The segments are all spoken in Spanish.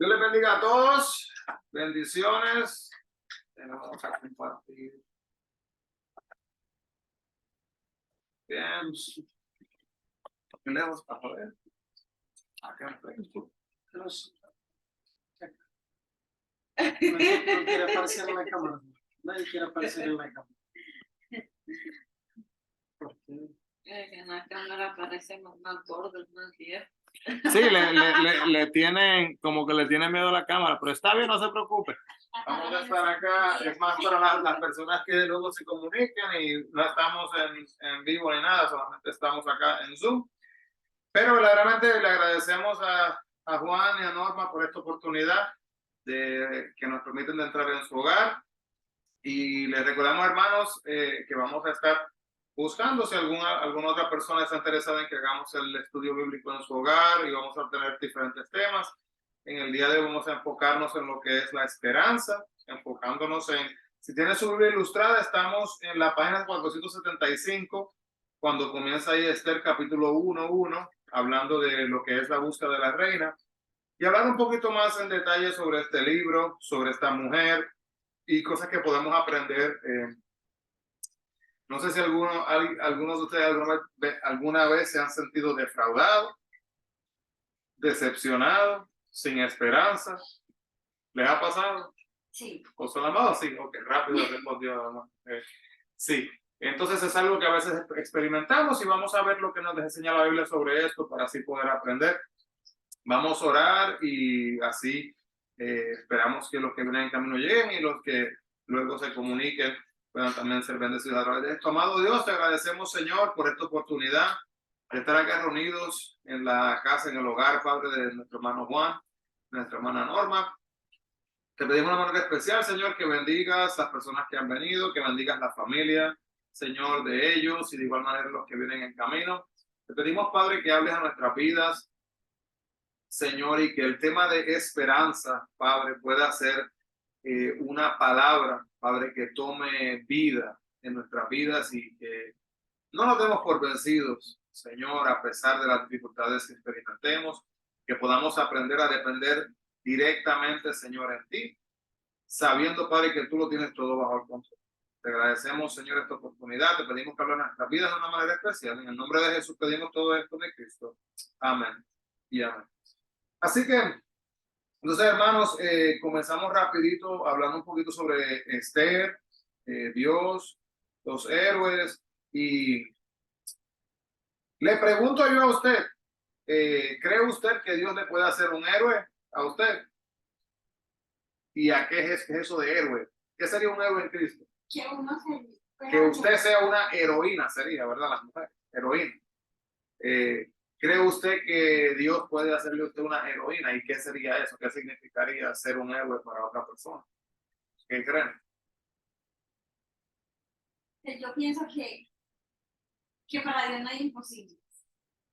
Dios les bendiga a todos. Bendiciones. Vamos a compartir. Bien. ¿Qué lejos para poder? Acá en Facebook. No quiere aparecer en la cámara. Nadie quiere aparecer en la cámara. ¿Por qué? En la cámara parecemos más gordos, más viejos. Sí, le tienen, como que le tienen miedo a la cámara, pero está bien, no se preocupe. Vamos a estar acá, es más para las personas que luego se comuniquen y no estamos en vivo ni nada, solamente estamos acá en Zoom. Pero verdaderamente le agradecemos a Juan y a Norma por esta oportunidad de que nos permiten de entrar en su hogar. Y les recordamos, hermanos, que vamos a estar buscando si alguna otra persona está interesada en que hagamos el estudio bíblico en su hogar, y vamos a tener diferentes temas. En el día de hoy vamos a enfocarnos en lo que es la esperanza, enfocándonos en, si tiene su Biblia ilustrada, estamos en la página 475, cuando comienza ahí Esther capítulo 1:1, hablando de lo que es la búsqueda de la reina, y hablar un poquito más en detalle sobre este libro, sobre esta mujer, y cosas que podemos aprender. No sé si algunos de ustedes alguna vez se han sentido defraudados, decepcionados, sin esperanza. ¿Les ha pasado? Sí. ¿O son amados? Sí, ok, rápido respondió. Sí, entonces es algo que a veces experimentamos y vamos a ver lo que nos enseña la Biblia sobre esto para así poder aprender. Vamos a orar y así esperamos que los que vienen en camino lleguen y los que luego se comuniquen puedan también ser bendecidos a través de esto. Amado Dios, te agradecemos, Señor, por esta oportunidad de estar acá reunidos en la casa, en el hogar, Padre, de nuestro hermano Juan, nuestra hermana Norma. Te pedimos de una manera especial, Señor, que bendigas a las personas que han venido, que bendigas la familia, Señor, de ellos y de igual manera los que vienen en camino. Te pedimos, Padre, que hables a nuestras vidas, Señor, y que el tema de esperanza, Padre, pueda ser una palabra, Padre, que tome vida en nuestras vidas y que no nos demos por vencidos, Señor, a pesar de las dificultades que experimentemos, que podamos aprender a depender directamente, Señor, en ti, sabiendo, Padre, que tú lo tienes todo bajo el control. Te agradecemos, Señor, esta oportunidad. Te pedimos que hables en nuestras vidas de una manera especial. En el nombre de Jesús pedimos todo esto de Cristo. Amén y amén. Así que, entonces, hermanos, comenzamos rapidito hablando un poquito sobre Esther, Dios, los héroes, y le pregunto yo a usted, ¿cree usted que Dios le puede hacer un héroe a usted? ¿Y a qué es eso de héroe? ¿Qué sería un héroe en Cristo? Que usted sea una heroína, sería, ¿verdad? Las mujeres, heroína. ¿Cree usted que Dios puede hacerle a usted una heroína? ¿Y qué sería eso? ¿Qué significaría ser un héroe para otra persona? ¿Qué creen? Yo pienso que para Dios no hay imposibles,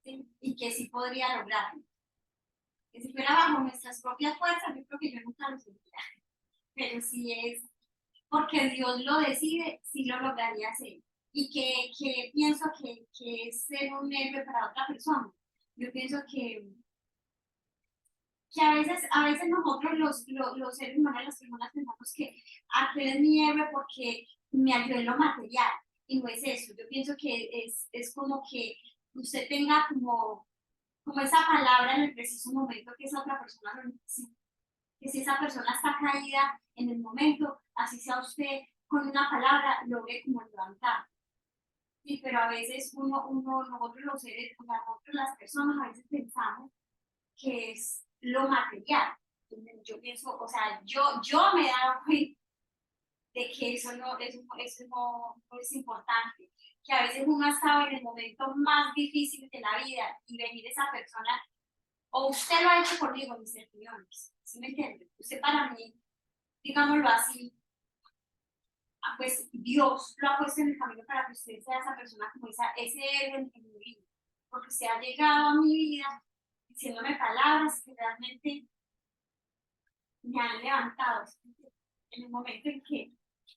¿sí? Y que sí podría lograrlo. Que si fuera bajo nuestras propias fuerzas, yo creo que yo nunca lo sentiría. Pero si es porque Dios lo decide, sí lo lograría hacer. Y que pienso que es ser un héroe para otra persona. Yo pienso que a veces nosotros los seres humanos, las personas pensamos que aquel es mi héroe porque me ayudó en lo material. Y no es eso. Yo pienso que es como que usted tenga como esa palabra en el preciso momento que esa otra persona lo necesita. Que si esa persona está caída en el momento, así sea usted con una palabra, logre como levantar. Sí, pero a veces nosotros los seres, nosotros las personas a veces pensamos que es lo material. Yo pienso, o sea, yo me he dado cuenta de que eso no es importante. Que a veces uno ha estado en el momento más difícil de la vida y venir esa persona, o usted lo ha hecho conmigo, mis opiniones, ¿sí me entiende? Usted para mí, digámoslo así, pues Dios lo ha puesto en el camino para que usted sea esa persona como ese héroe en mi vida, porque usted ha llegado a mi vida diciéndome palabras que realmente me han levantado en el momento en que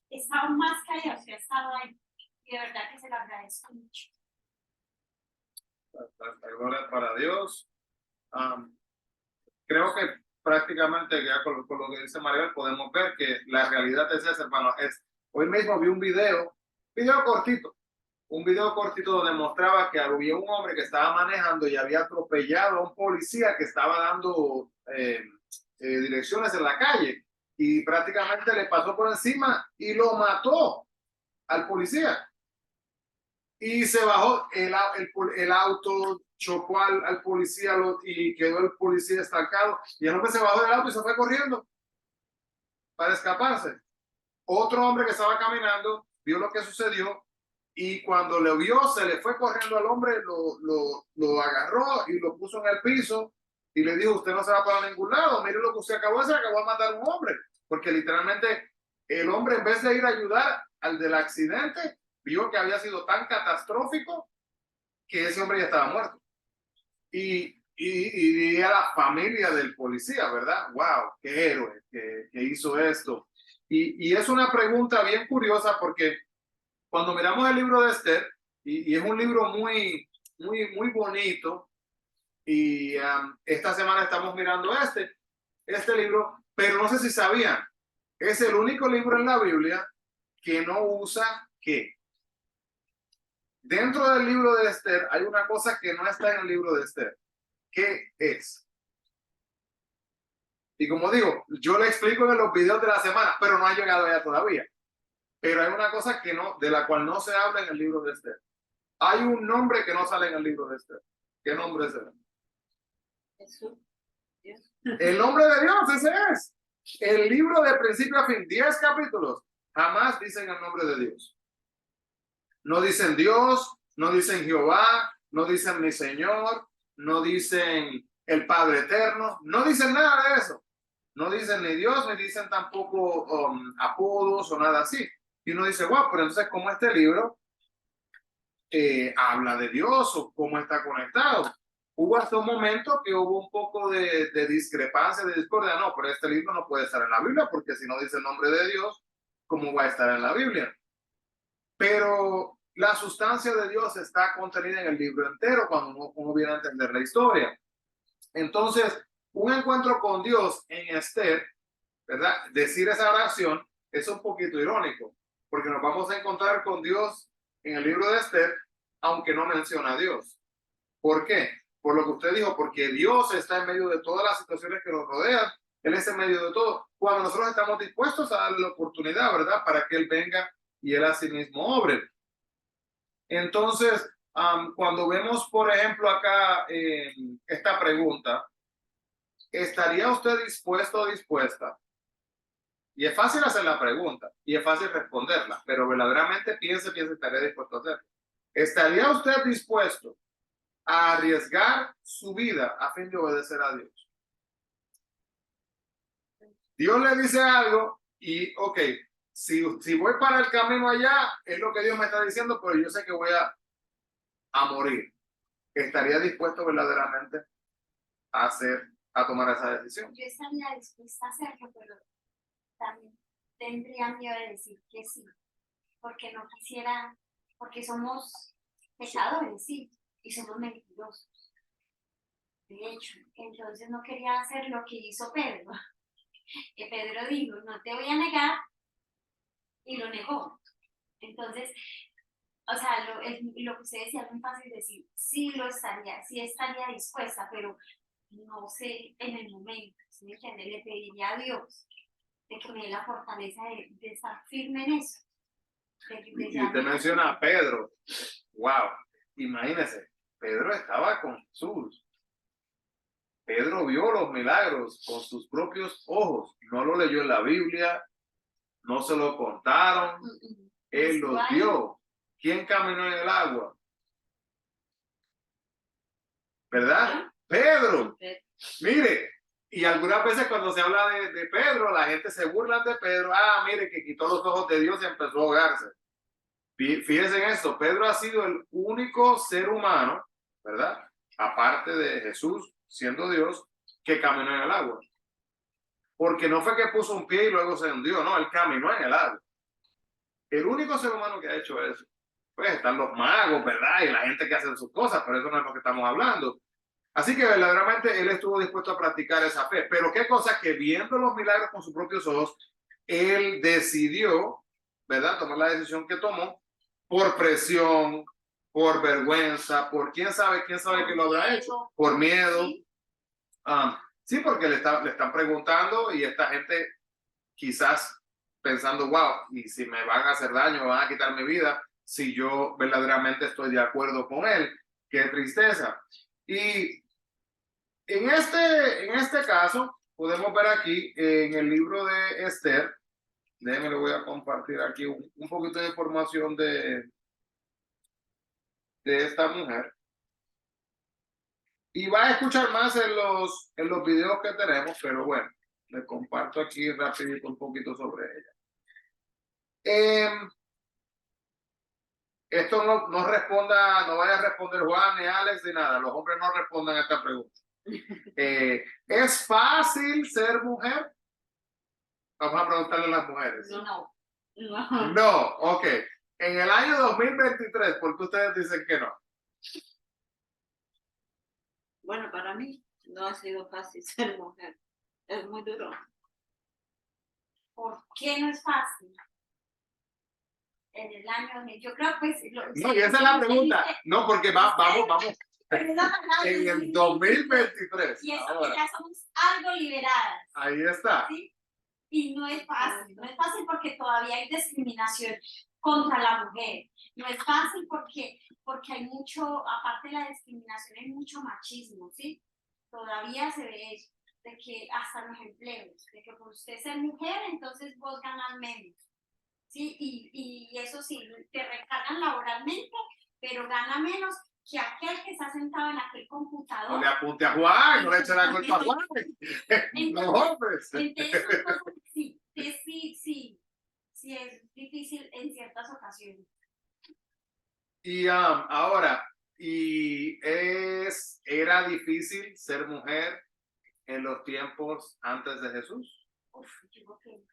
estaba más caída, usted ha estado ahí, y de verdad que se lo agradezco mucho. La gloria para Dios. Creo que prácticamente, ya con lo que dice Maribel, podemos ver que la realidad es esa, hermano. Hoy mismo vi un video cortito, un video cortito donde mostraba que había un hombre que estaba manejando y había atropellado a un policía que estaba dando direcciones en la calle y prácticamente le pasó por encima y lo mató al policía. Y se bajó, el auto chocó al policía y quedó el policía estancado. Y el hombre se bajó del auto y se fue corriendo para escaparse. Otro hombre que estaba caminando vio lo que sucedió y cuando lo vio se le fue corriendo al hombre, lo agarró y lo puso en el piso y le dijo: usted no se va para ningún lado, mire lo que usted acabó de hacer, acabó de matar a un hombre. Porque literalmente el hombre, en vez de ir a ayudar al del accidente, vio que había sido tan catastrófico que ese hombre ya estaba muerto. Y a la familia del policía, ¿verdad? ¡Wow! ¡Qué héroe que hizo esto! Y es una pregunta bien curiosa porque cuando miramos el libro de Esther, y es un libro muy bonito, y esta semana estamos mirando este libro, pero no sé si sabían, es el único libro en la Biblia que no usa ¿qué? Dentro del libro de Esther hay una cosa que no está en el libro de Esther. ¿Qué es? Y como digo, yo le explico en los videos de la semana, pero no ha llegado allá todavía. Pero hay una cosa que no, de la cual no se habla en el libro de Esther. Hay un nombre que no sale en el libro de Esther. ¿Qué nombre es ese? Jesús. Dios. El nombre de Dios, ese es. El libro de principio a fin, 10 capítulos, jamás dicen el nombre de Dios. No dicen Dios, no dicen Jehová, no dicen mi Señor, no dicen el Padre Eterno, no dicen nada de eso. No dicen ni Dios, ni dicen tampoco apodos o nada así. Y uno dice: wow, pero entonces, ¿cómo este libro habla de Dios o cómo está conectado? Hubo hasta un momento que hubo un poco de discrepancia, de discordia. No, pero este libro no puede estar en la Biblia porque si no dice el nombre de Dios, ¿cómo va a estar en la Biblia? Pero la sustancia de Dios está contenida en el libro entero cuando uno viene a entender la historia. Entonces, un encuentro con Dios en Esther, ¿verdad? Decir esa oración es un poquito irónico, porque nos vamos a encontrar con Dios en el libro de Esther, aunque no menciona a Dios. ¿Por qué? Por lo que usted dijo, porque Dios está en medio de todas las situaciones que nos rodean, Él es en medio de todo. Cuando nosotros estamos dispuestos a darle la oportunidad, ¿verdad? Para que Él venga y Él a sí mismo obre. Entonces, cuando vemos, por ejemplo, acá esta pregunta, ¿estaría usted dispuesto o dispuesta? Y es fácil hacer la pregunta y es fácil responderla, pero verdaderamente piense, estaría dispuesto a hacerlo. ¿Estaría usted dispuesto a arriesgar su vida a fin de obedecer a Dios? Dios le dice algo y, ok, si voy para el camino allá, es lo que Dios me está diciendo, pero yo sé que voy a morir. ¿Estaría dispuesto verdaderamente a tomar esa decisión? Yo estaría dispuesta a hacerlo, pero también tendría miedo de decir que sí, porque no quisiera, porque somos pecadores, sí, y somos mentirosos. De hecho, entonces no quería hacer lo que hizo Pedro. Que Pedro dijo: no te voy a negar, y lo negó. Entonces, o sea, lo que usted decía es muy fácil decir, sí estaría dispuesta, pero no sé en el momento, ¿sí me entiende? Le pediría a Dios de que me dé la fortaleza de estar firme en eso. Y usted menciona a Pedro. Wow, imagínese, Pedro estaba con Jesús. Pedro vio los milagros con sus propios ojos. No lo leyó en la Biblia, no se lo contaron, él los vio. ¿Quién caminó en el agua? ¿Verdad? Pedro. Mire, y algunas veces cuando se habla de Pedro, la gente se burla de Pedro. Ah, mire, que quitó los ojos de Dios y empezó a ahogarse. Fíjense en esto, Pedro ha sido el único ser humano, ¿verdad? Aparte de Jesús, siendo Dios, que caminó en el agua. Porque no fue que puso un pie y luego se hundió, no, él caminó en el agua. El único ser humano que ha hecho eso. Pues están los magos, ¿verdad? Y la gente que hace sus cosas, pero eso no es lo que estamos hablando. Así que verdaderamente él estuvo dispuesto a practicar esa fe. Pero qué cosa que viendo los milagros con sus propios ojos, él decidió, ¿verdad? Tomar la decisión que tomó por presión, por vergüenza, por quién sabe que lo habrá hecho, por miedo. Sí. Sí, porque le están preguntando y esta gente quizás pensando, wow, y si me van a hacer daño, me van a quitar mi vida, si yo verdaderamente estoy de acuerdo con él. Qué tristeza. Y en este caso, podemos ver aquí en el libro de Esther, déjenme, le voy a compartir aquí un poquito de información de esta mujer. Y va a escuchar más en los videos que tenemos, pero bueno, le comparto aquí rapidito un poquito sobre ella. Esto no responda, no vaya a responder Juan, ni Alex, ni nada. Los hombres no respondan a esta pregunta. ¿Es fácil ser mujer? Vamos a preguntarle a las mujeres. No. No, ok. En el año 2023, ¿por qué ustedes dicen que no? Bueno, para mí no ha sido fácil ser mujer. Es muy duro. ¿Por qué no es fácil? En el año, yo creo pues... No, y esa es la pregunta. No, porque vamos. Pero esa palabra En es el muy 2023. Y eso que Ahora, ya somos algo liberadas, ahí está. ¿sí? Y no es fácil, no es fácil porque todavía hay discriminación contra la mujer. No es fácil porque hay mucho, aparte de la discriminación, hay mucho machismo, ¿sí? Todavía se ve eso, de que hasta los empleos, de que por usted ser mujer, entonces vos ganas menos, ¿sí? Y eso sí, te recargan laboralmente, pero gana menos que aquel que está sentado en aquel computador. No le apunte a Juan, no le eche la culpa a Juan. Los hombres. Entonces son cosas que sí es difícil en ciertas ocasiones. Y ahora, ¿era difícil ser mujer en los tiempos antes de Jesús? Uf, yo creo que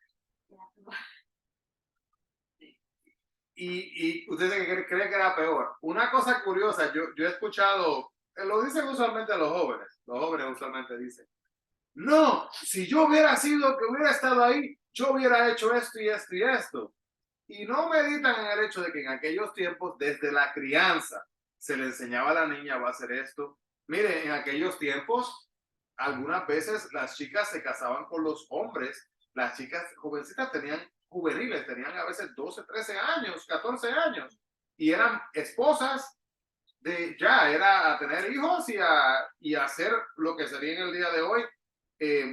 Y usted cree que era peor. Una cosa curiosa, yo he escuchado, lo dicen usualmente los jóvenes usualmente dicen, no, si yo hubiera estado ahí, yo hubiera hecho esto y esto y esto. Y no meditan en el hecho de que en aquellos tiempos, desde la crianza, se le enseñaba a la niña, va a hacer esto. Mire, en aquellos tiempos, algunas veces las chicas se casaban con los hombres, las chicas jovencitas juveniles, tenían a veces 12, 13 años, 14 años, y eran esposas era a tener hijos y a hacer lo que sería en el día de hoy,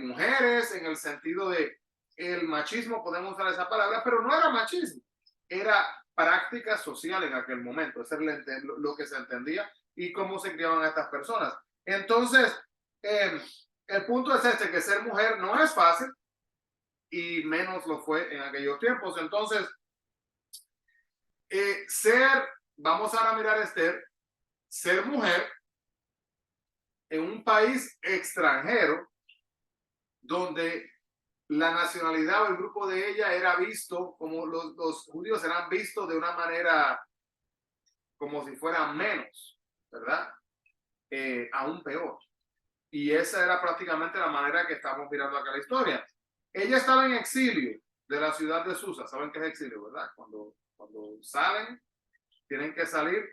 mujeres, en el sentido de el machismo, podemos usar esa palabra, pero no era machismo, era práctica social en aquel momento, eso es lo que se entendía y cómo se criaban a estas personas. Entonces, el punto es que ser mujer no es fácil y menos lo fue en aquellos tiempos. Entonces, vamos ahora a mirar Esther, ser mujer en un país extranjero donde la nacionalidad o el grupo de ella era visto como los judíos eran vistos de una manera como si fueran menos, ¿verdad? Aún peor. Y esa era prácticamente la manera que estamos mirando acá la historia. Ella estaba en exilio de la ciudad de Susa. ¿Saben qué es exilio, verdad? Cuando salen, tienen que salir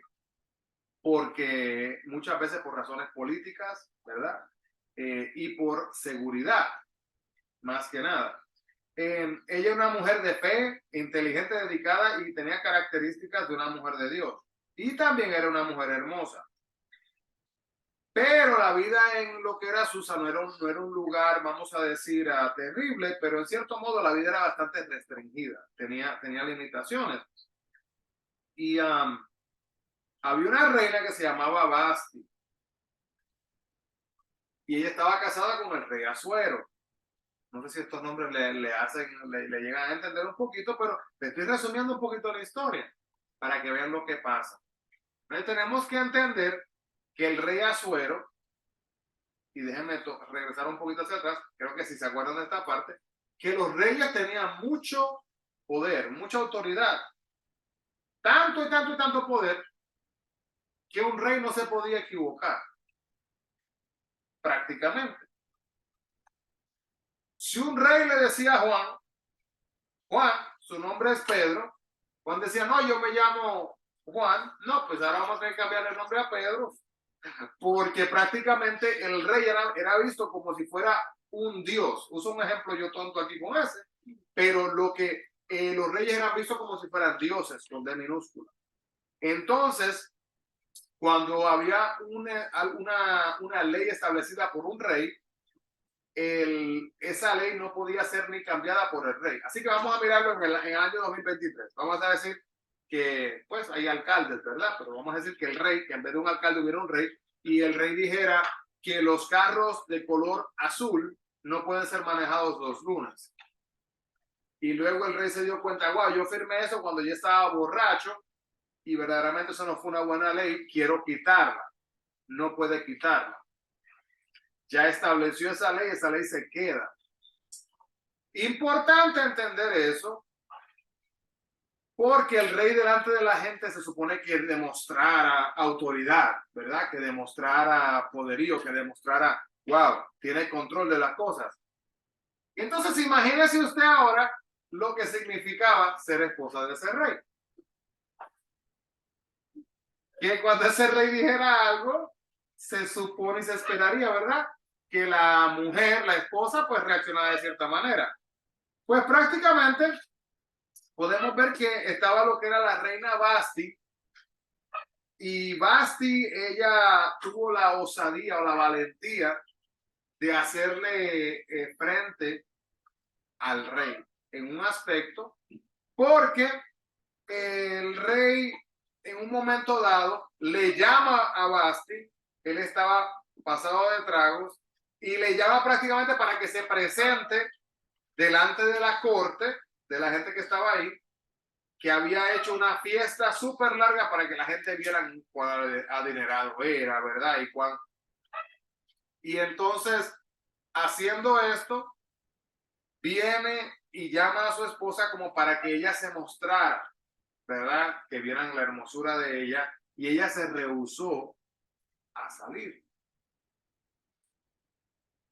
porque muchas veces por razones políticas, ¿verdad? Y por seguridad, más que nada. Ella es una mujer de fe, inteligente, dedicada y tenía características de una mujer de Dios. Y también era una mujer hermosa. Pero la vida en lo que era Susa no era un lugar, vamos a decir, terrible, pero en cierto modo la vida era bastante restringida, tenía limitaciones. Y había una reina que se llamaba Basti. Y ella estaba casada con el rey Asuero. No sé si estos nombres le llegan a entender un poquito, pero le estoy resumiendo un poquito la historia para que vean lo que pasa. Entonces tenemos que entender que el rey Asuero, y déjenme regresar un poquito hacia atrás, creo que si se acuerdan de esta parte, que los reyes tenían mucho poder, mucha autoridad, tanto y tanto y tanto poder, que un rey no se podía equivocar. prácticamente. Si un rey le decía a Juan, Juan, su nombre es Pedro, Juan decía, no, yo me llamo Juan, no, pues ahora vamos a tener que cambiarle el nombre a Pedro, porque prácticamente el rey era visto como si fuera un dios. Uso un ejemplo yo tonto aquí con ese, pero los reyes eran vistos como si fueran dioses, con D minúscula. Entonces, cuando había una ley establecida por un rey, esa ley no podía ser ni cambiada por el rey. Así que vamos a mirarlo en el año 2023. Vamos a decir que pues hay alcaldes, ¿verdad? Pero vamos a decir que el rey, que en vez de un alcalde hubiera un rey, y el rey dijera que los carros de color azul no pueden ser manejados los lunes. Y luego el rey se dio cuenta, wow, yo firmé eso cuando yo estaba borracho y verdaderamente eso no fue una buena ley, quiero quitarla. No puede quitarla. Ya estableció esa ley se queda. Importante entender eso, porque el rey delante de la gente se supone que demostrara autoridad, ¿verdad? Que demostrara poderío, que demostrara, wow, tiene control de las cosas. Entonces, imagínese usted ahora lo que significaba ser esposa de ese rey. Que cuando ese rey dijera algo, se supone y se esperaría, ¿verdad? Que la mujer, la esposa, pues reaccionara de cierta manera. Pues prácticamente podemos ver que estaba lo que era la reina Vasti, y Vasti, ella tuvo la osadía o la valentía de hacerle frente al rey en un aspecto, porque el rey en un momento dado le llama a Vasti, él estaba pasado de tragos, y le llama prácticamente para que se presente delante de la corte, de la gente que estaba ahí, que había hecho una fiesta súper larga para que la gente viera cuán adinerado era, ¿verdad? Y entonces, haciendo esto, viene y llama a su esposa como para que ella se mostrara, ¿verdad? Que vieran la hermosura de ella, y ella se rehusó a salir.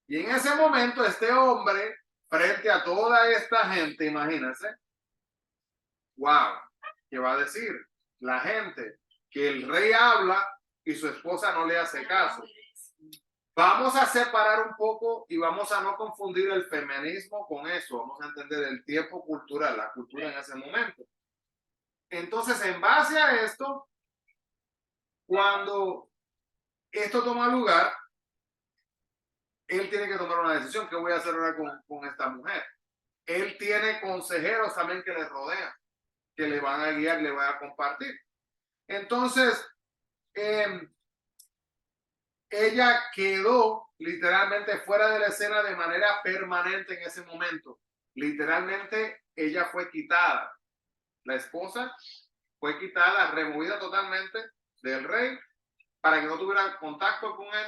Y en ese momento, este hombre, frente a toda esta gente, imagínense, wow, ¿qué va a decir la gente? Que el rey habla y su esposa no le hace caso. Vamos a separar un poco y vamos a no confundir el feminismo con eso. Vamos a entender el tiempo cultural, la cultura en ese momento. Entonces, en base a esto, cuando esto toma lugar, él tiene que tomar una decisión. ¿Qué voy a hacer ahora con esta mujer? Él tiene consejeros también que le rodean, que le van a guiar, le van a compartir. Entonces, ella quedó literalmente fuera de la escena de manera permanente en ese momento. Literalmente, ella fue quitada. La esposa fue quitada, removida totalmente del rey para que no tuviera contacto con él,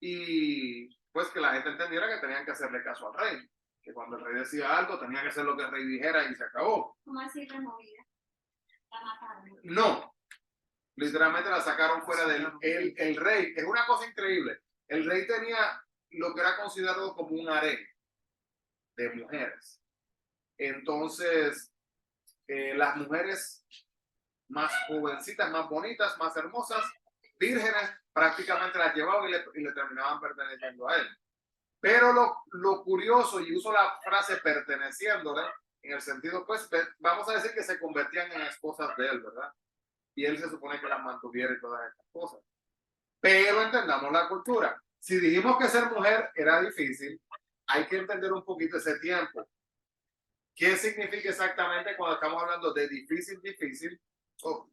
y pues que la gente entendiera que tenían que hacerle caso al rey. Que cuando el rey decía algo, tenía que hacer lo que el rey dijera y se acabó. ¿Cómo así removida? La mataron. No, literalmente la sacaron fuera del el rey. Es una cosa increíble. El rey tenía lo que era considerado como un harén de mujeres. Entonces, las mujeres más jovencitas, más bonitas, más hermosas, vírgenes, prácticamente las llevaban y le terminaban perteneciendo a él. Pero lo curioso, y uso la frase perteneciéndole, en el sentido, pues, vamos a decir que se convertían en esposas de él, ¿verdad? Y él se supone que las mantuviera y todas estas cosas. Pero entendamos la cultura. Si dijimos que ser mujer era difícil, hay que entender un poquito ese tiempo. ¿Qué significa exactamente cuando estamos hablando de difícil, difícil?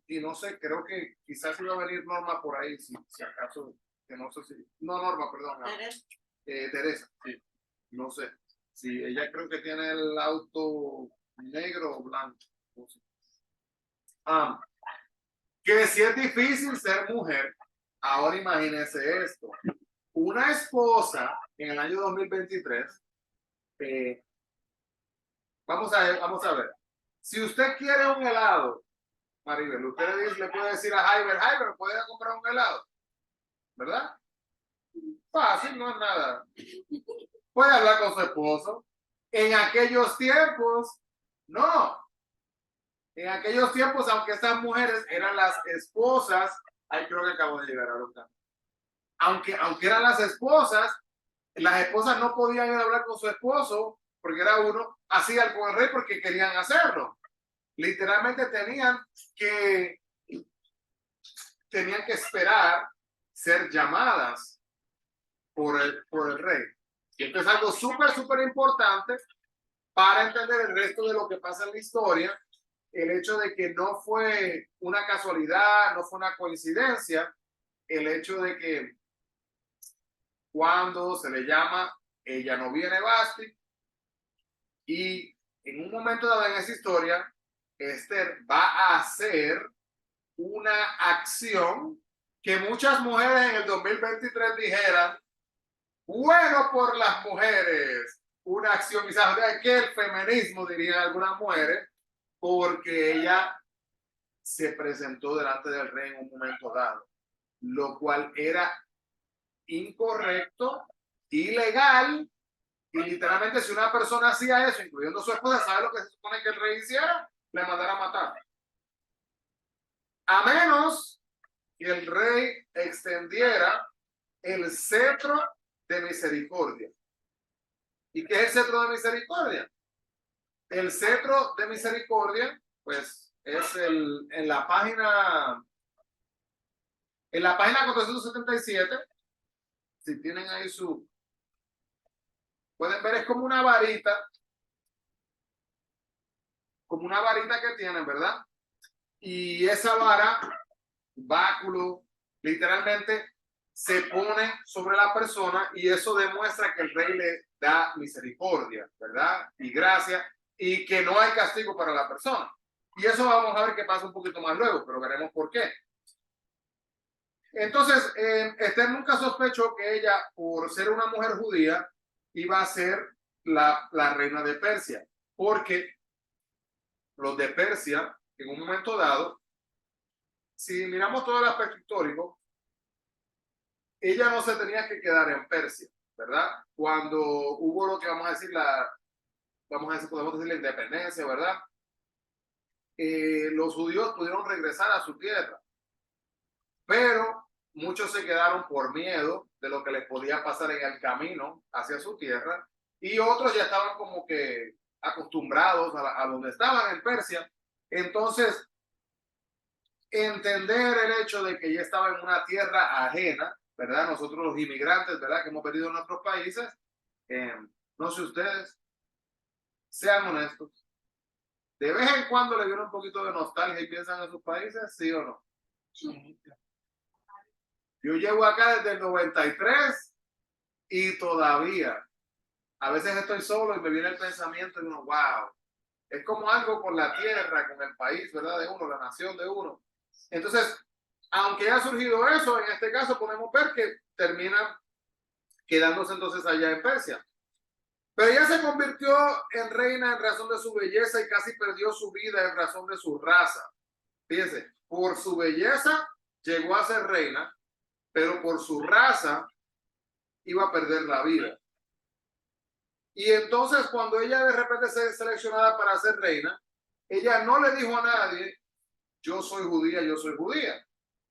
Y no sé, creo que quizás iba a venir Norma por ahí, si acaso, que no sé si... No, Norma, perdón. Teresa, sí. No sé. Sí, ella creo que tiene el auto negro o blanco. No sé. Que si es difícil ser mujer, ahora imagínese esto. Una esposa en el año 2023, vamos a ver. Si usted quiere un helado, Maribel, usted le puede decir a Jaiber, ¿puede comprar un helado? ¿Verdad? Fácil, no es nada. Puede hablar con su esposo. En aquellos tiempos, no. En aquellos tiempos, aunque estas mujeres eran las esposas, ahí creo que acabo de llegar a Luca. Aunque eran las esposas no podían ir a hablar con su esposo porque era uno, hacían con el rey porque querían hacerlo. Literalmente tenían que esperar ser llamadas por el rey. Y esto es algo súper importante para entender el resto de lo que pasa en la historia. El hecho de que no fue una casualidad, no fue una coincidencia, el hecho de que cuando se le llama, ella no viene Basti, y en un momento dado en esa historia, Esther va a hacer una acción que muchas mujeres en el 2023 dijeran, bueno por las mujeres, una acción quizás de que el feminismo, dirían algunas mujeres, porque ella se presentó delante del rey en un momento dado, lo cual era incorrecto, ilegal, y literalmente si una persona hacía eso, incluyendo su esposa, ¿sabe lo que se supone que el rey hiciera? Le mandara a matar. A menos que el rey extendiera el cetro de misericordia. ¿Y qué es el cetro de misericordia? El cetro de misericordia, pues, es en la página 477, si tienen ahí pueden ver, es como una varita que tienen, ¿verdad? Y esa vara, báculo, literalmente se pone sobre la persona y eso demuestra que el rey le da misericordia, ¿verdad? Y gracia, y que no hay castigo para la persona. Y eso vamos a ver que pasa un poquito más luego, pero veremos por qué. Entonces, Esther nunca sospechó que ella, por ser una mujer judía, iba a ser la reina de Persia, porque los de Persia, en un momento dado, si miramos todo el aspecto histórico, ella no se tenía que quedar en Persia, ¿verdad? Cuando hubo lo que vamos a decir podemos decir la independencia, ¿verdad? Los judíos pudieron regresar a su tierra, pero muchos se quedaron por miedo de lo que les podía pasar en el camino hacia su tierra, y otros ya estaban como que acostumbrados a donde estaban en Persia. Entonces, entender el hecho de que ya estaba en una tierra ajena, ¿verdad? Nosotros los inmigrantes, ¿verdad? Que hemos venido a nuestros países, no sé ustedes, sean honestos. ¿De vez en cuando le viene un poquito de nostalgia y piensan en sus países? ¿Sí o no? Yo llevo acá desde el 93 y todavía, a veces estoy solo y me viene el pensamiento y uno, wow, es como algo con la tierra, con el país, ¿verdad? De uno, la nación de uno. Entonces, aunque ha surgido eso, en este caso podemos ver que termina quedándose entonces allá en Persia. Pero ella se convirtió en reina en razón de su belleza y casi perdió su vida en razón de su raza. Fíjense, por su belleza llegó a ser reina, pero por su raza iba a perder la vida. Y entonces cuando ella de repente se seleccionada para ser reina, ella no le dijo a nadie, yo soy judía, yo soy judía.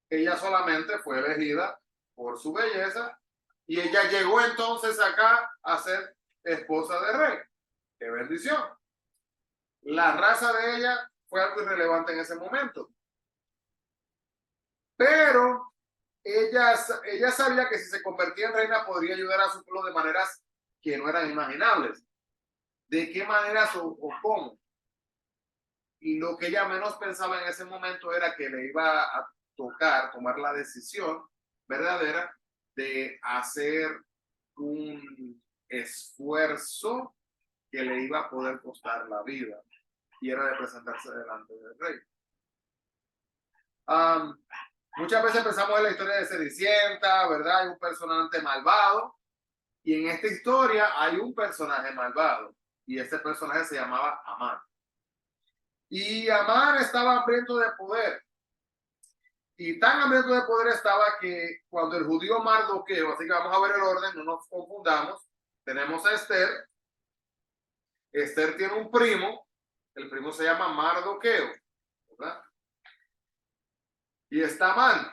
Ella solamente fue elegida por su belleza y ella llegó entonces acá a ser esposa de rey. ¡Qué bendición! La raza de ella fue algo irrelevante en ese momento. Pero ella sabía que si se convertía en reina podría ayudar a su pueblo de maneras que no eran imaginables. ¿De qué maneras o cómo? Y lo que ella menos pensaba en ese momento era que le iba a tomar la decisión verdadera de hacer un esfuerzo que le iba a poder costar la vida, y era de presentarse delante del rey. Muchas veces pensamos en la historia de Cenicienta, ¿verdad? Hay un personaje malvado, y en esta historia hay un personaje malvado, y este personaje se llamaba Amán. Y Amán estaba hambriento de poder. Y tan hambriento de poder estaba que cuando el judío Mardoqueo, así que vamos a ver el orden, no nos confundamos, tenemos a Esther. Esther tiene un primo, el primo se llama Mardoqueo, ¿verdad? Y está Amán,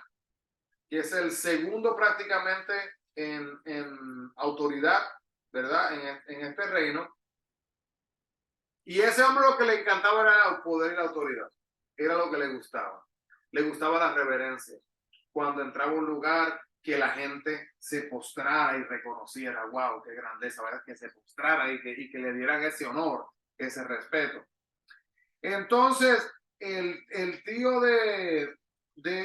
que es el segundo prácticamente en autoridad, ¿verdad? En este reino. Y ese hombre lo que le encantaba era el poder y la autoridad. Era lo que le gustaba. Le gustaba la reverencia. Cuando entraba a un lugar, que la gente se postrara y reconociera, wow, qué grandeza, ¿verdad? Que se postrara y que le dieran ese honor, ese respeto. Entonces, el tío de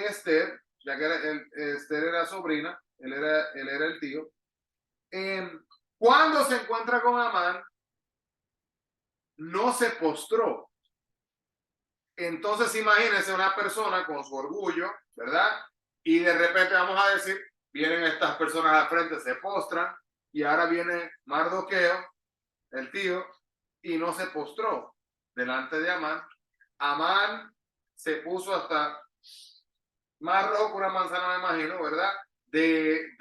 Esther, ya que Esther era sobrina, él era el tío, cuando se encuentra con Amán, no se postró. Entonces, imagínense una persona con su orgullo, ¿verdad? Y de repente vamos a decir, vienen estas personas al frente, se postran, y ahora viene Mardoqueo, el tío, y no se postró delante de Amán. Amán se puso hasta más rojo que una manzana, me imagino, ¿verdad? De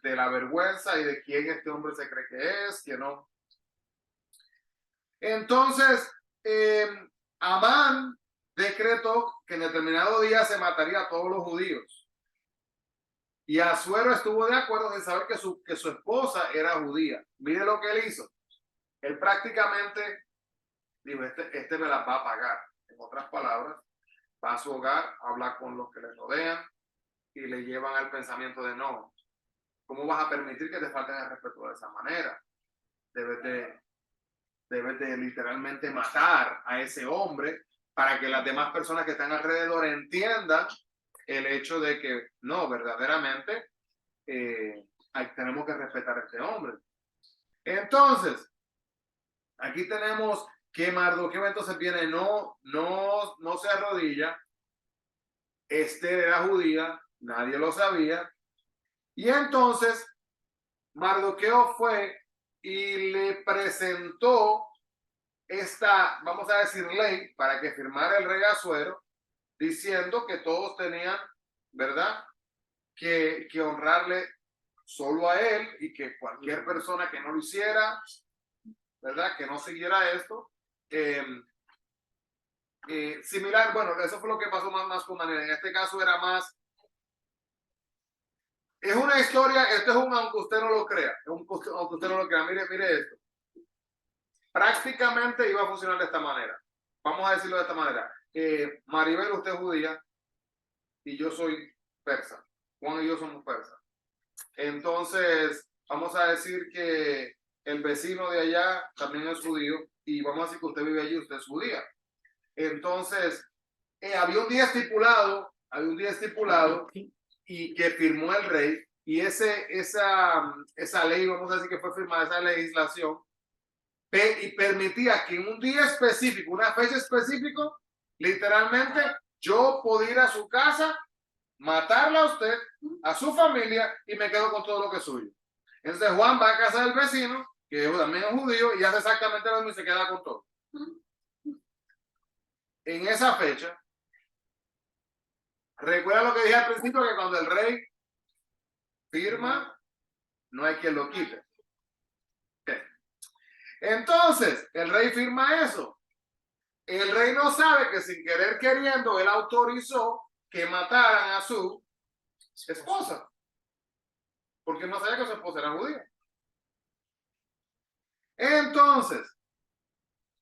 la vergüenza y de quién este hombre se cree que es, que no. Entonces, Amán decretó que en determinado día se mataría a todos los judíos. Y Asuero estuvo de acuerdo en saber que su esposa era judía. Mire lo que él hizo. Él prácticamente dijo, este me las va a pagar. En otras palabras, va a su hogar, habla con los que le rodean y le llevan al pensamiento de no. ¿Cómo vas a permitir que te falten el respeto de esa manera? Debes de literalmente matar a ese hombre para que las demás personas que están alrededor entiendan el hecho de que no, verdaderamente tenemos que respetar a este hombre. Entonces, aquí tenemos que Mardoqueo entonces viene, no se arrodilla. Esther era judía, nadie lo sabía. Y entonces Mardoqueo fue y le presentó esta, vamos a decir, ley para que firmara el rey Asuero, diciendo que todos tenían, ¿verdad?, que honrarle solo a él y que cualquier persona que no lo hiciera, ¿verdad?, que no siguiera esto, similar, bueno, eso fue lo que pasó más con Daniel. En este caso era más, es una historia, esto es aunque usted no lo crea, aunque usted no lo crea, mire esto. Prácticamente iba a funcionar de esta manera. Vamos a decirlo de esta manera. Maribel, usted es judía y yo soy persa. Juan y yo somos persas. Entonces, vamos a decir que el vecino de allá también es judío y vamos a decir que usted vive allí y usted es judía. Entonces, había un día estipulado y que firmó el rey y esa ley, vamos a decir que fue firmada, esa legislación, y permitía que en un día específico, una fecha específica, literalmente yo podía ir a su casa, matarla a usted, a su familia y me quedo con todo lo que es suyo. Entonces Juan va a casa del vecino, que también es judío, y hace exactamente lo mismo y se queda con todo. En esa fecha, recuerda lo que dije al principio, que cuando el rey firma, no hay quien lo quite. Okay. Entonces, el rey firma eso. El rey no sabe que sin querer queriendo, él autorizó que mataran a su esposa. Porque no sabía que su esposa era judía. Entonces,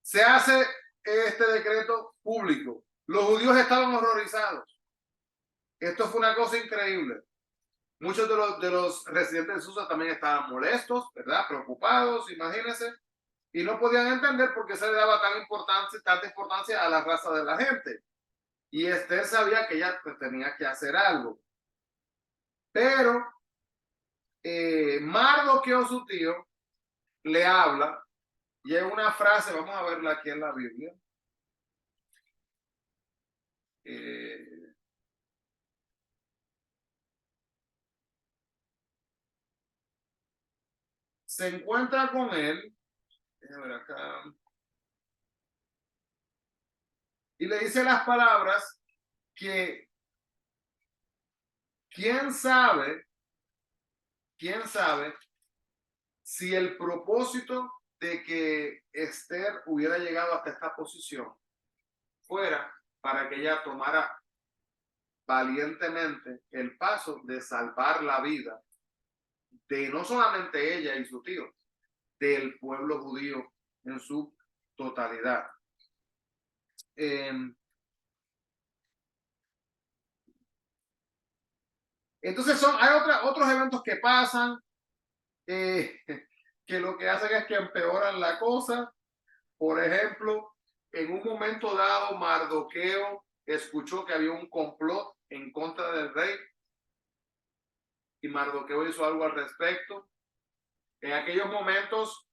se hace este decreto público. Los judíos estaban horrorizados. Esto fue una cosa increíble. Muchos de los residentes de Susa también estaban molestos, ¿verdad? Preocupados, imagínense. Y no podían entender por qué se le daba tanta importancia a la raza de la gente. Y Esther sabía que ella pues, tenía que hacer algo. Pero Mardoqueo, su tío, le habla y es una frase, vamos a verla aquí en la Biblia. Se encuentra con él, déjame ver acá, y le dice las palabras que ¿Quién sabe si el propósito de que Esther hubiera llegado hasta esta posición fuera para que ella tomara valientemente el paso de salvar la vida de no solamente ella y su tío, del pueblo judío en su totalidad? Entonces hay otros eventos que pasan que lo que hacen es que empeoran la cosa. Por ejemplo, en un momento dado, Mardoqueo escuchó que había un complot en contra del rey y Mardoqueo hizo algo al respecto. En aquellos momentos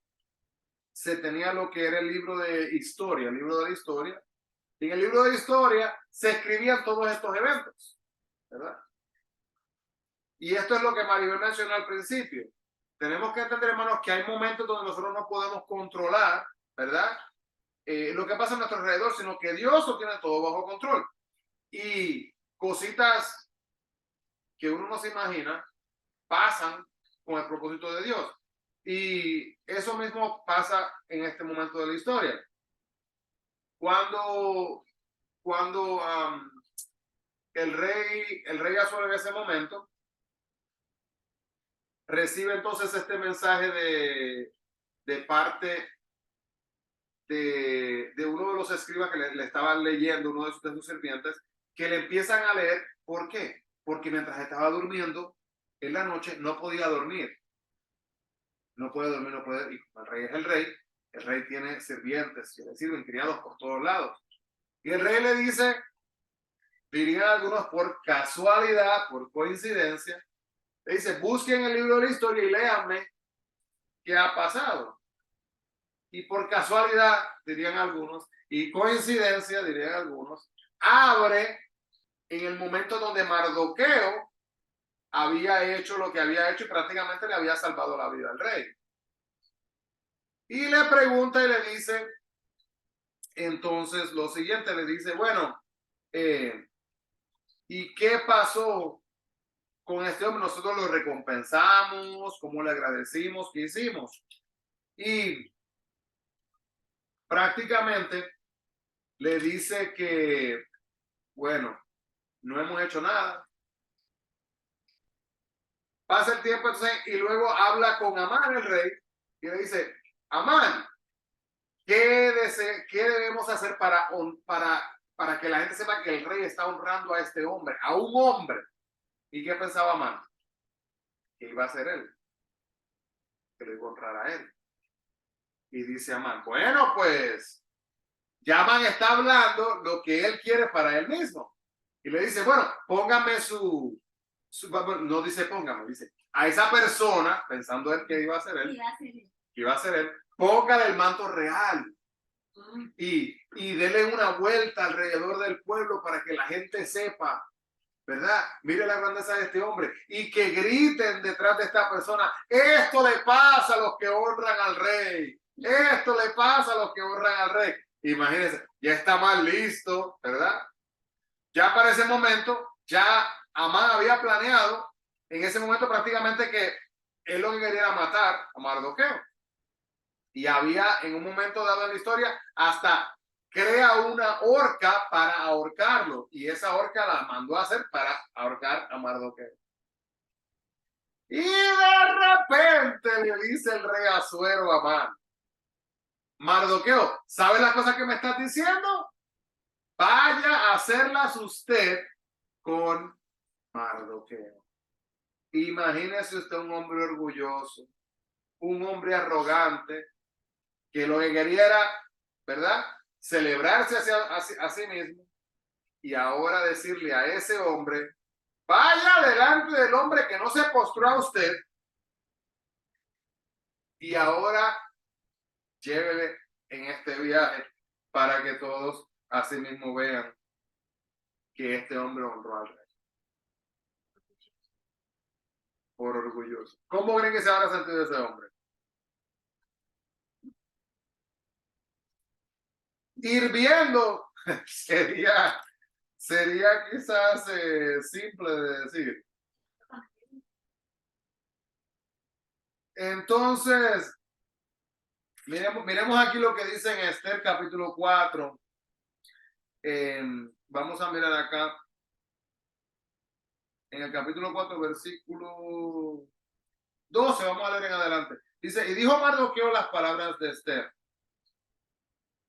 se tenía lo que era el libro de historia, el libro de la historia. Y en el libro de historia se escribían todos estos eventos, ¿verdad? Y esto es lo que Maribel mencionó al principio. Tenemos que entender, hermanos, que hay momentos donde nosotros no podemos controlar, ¿verdad? Lo que pasa a nuestro alrededor, sino que Dios lo tiene todo bajo control. Y cositas que uno no se imagina pasan con el propósito de Dios. Y eso mismo pasa en este momento de la historia. Cuando el rey Azuero en ese momento recibe entonces este mensaje de parte de uno de los escribas que le estaban leyendo, uno de sus sirvientes, que le empiezan a leer. ¿Por qué? Porque mientras estaba durmiendo en la noche no podía dormir. No puede dormir, no puede. Y como el rey tiene sirvientes que le sirven, criados por todos lados. Y el rey le dice, dirían algunos por casualidad, por coincidencia, le dice, busquen el libro de la historia y léanme qué ha pasado. Y por casualidad, dirían algunos, y coincidencia, dirían algunos, abre en el momento donde Mardoqueo había hecho lo que había hecho y prácticamente le había salvado la vida al rey. Y le pregunta y le dice, entonces lo siguiente, le dice, bueno, ¿y qué pasó con este hombre? Nosotros lo recompensamos, ¿cómo le agradecimos? ¿Qué hicimos? Y prácticamente le dice que, bueno, no hemos hecho nada. Pasa el tiempo entonces, y luego habla con Amán, el rey, y le dice, Amán, ¿qué debemos hacer para que la gente sepa que el rey está honrando a este hombre, a un hombre? ¿Y qué pensaba Amán? Que iba a ser él, que lo iba a honrar a él. Y dice Amán, bueno, pues, ya Amán está hablando lo que él quiere para él mismo. Y le dice, bueno, póngame no dice póngame, dice, a esa persona, pensando él que iba a ser él, póngale el manto real y dele una vuelta alrededor del pueblo para que la gente sepa, ¿verdad? Mire la grandeza de este hombre y que griten detrás de esta persona, esto le pasa a los que honran al rey, esto le pasa a los que honran al rey. Imagínense, ya está más listo, ¿verdad? Ya para ese momento, ya Amán había planeado en ese momento prácticamente que él lo que quería era matar a Mardoqueo. Y había en un momento dado en la historia hasta crea una horca para ahorcarlo. Y esa horca la mandó a hacer para ahorcar a Mardoqueo. Y de repente le dice el rey Asuero a Amán, Mardoqueo, ¿sabe las cosas que me estás diciendo? Vaya a hacerlas usted con Mardoqueo. Imagínese usted un hombre orgulloso, un hombre arrogante, que lo que quería era, ¿verdad?, celebrarse a sí mismo, y ahora decirle a ese hombre, vaya delante del hombre que no se postró a usted, y ahora llévele en este viaje para que todos a sí mismo vean que este hombre honró al rey. Por orgulloso. ¿Cómo creen que se habrá sentido ese hombre? Hirviendo sería quizás simple de decir, Entonces, miremos aquí lo que dice en Esther capítulo 4. Vamos a mirar acá. En el capítulo 4, versículo 12, vamos a leer en adelante. Dice, y dijo Mardoqueo las palabras de Esther.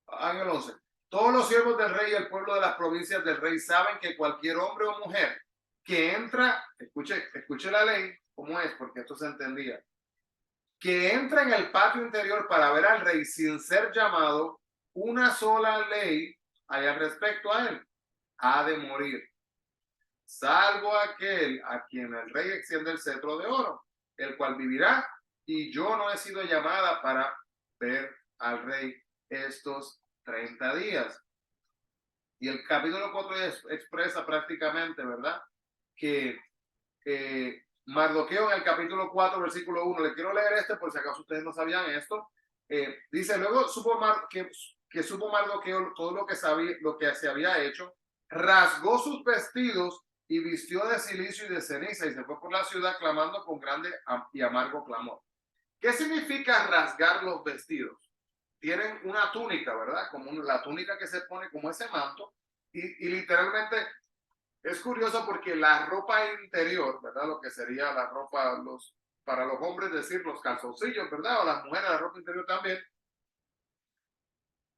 En el 11. Todos los siervos del rey y el pueblo de las provincias del rey saben que cualquier hombre o mujer que entra, escuche la ley, ¿cómo es? Porque esto se entendía. Que entra en el patio interior para ver al rey sin ser llamado, una sola ley hay al respecto a él. Ha de morir. Salvo aquel a quien el rey extiende el cetro de oro, el cual vivirá, y yo no he sido llamada para ver al rey estos 30 días. Y el capítulo 4 expresa prácticamente, ¿verdad? Que Mardoqueo en el capítulo 4, versículo 1, le quiero leer por si acaso ustedes no sabían esto, dice, luego supo Mardoqueo todo lo que sabía, lo que se había hecho, rasgó sus vestidos y vistió de cilicio y de ceniza y se fue por la ciudad clamando con grande y amargo clamor. ¿Qué significa rasgar los vestidos? Tienen una túnica, ¿verdad? Como la túnica que se pone como ese manto y literalmente es curioso porque la ropa interior, ¿verdad? Lo que sería la ropa, para los hombres decir los calzoncillos, ¿verdad? O las mujeres la ropa interior también.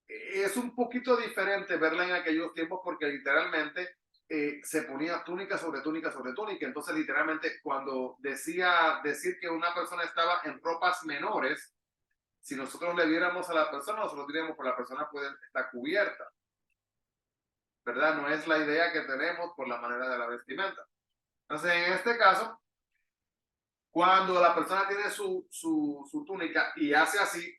Es un poquito diferente verla en aquellos tiempos porque literalmente se ponía túnica sobre túnica sobre túnica. Entonces, literalmente, cuando decir que una persona estaba en ropas menores, si nosotros le viéramos a la persona, nosotros diríamos que la persona puede estar cubierta, ¿verdad? No es la idea que tenemos por la manera de la vestimenta. Entonces, en este caso, cuando la persona tiene su túnica y hace así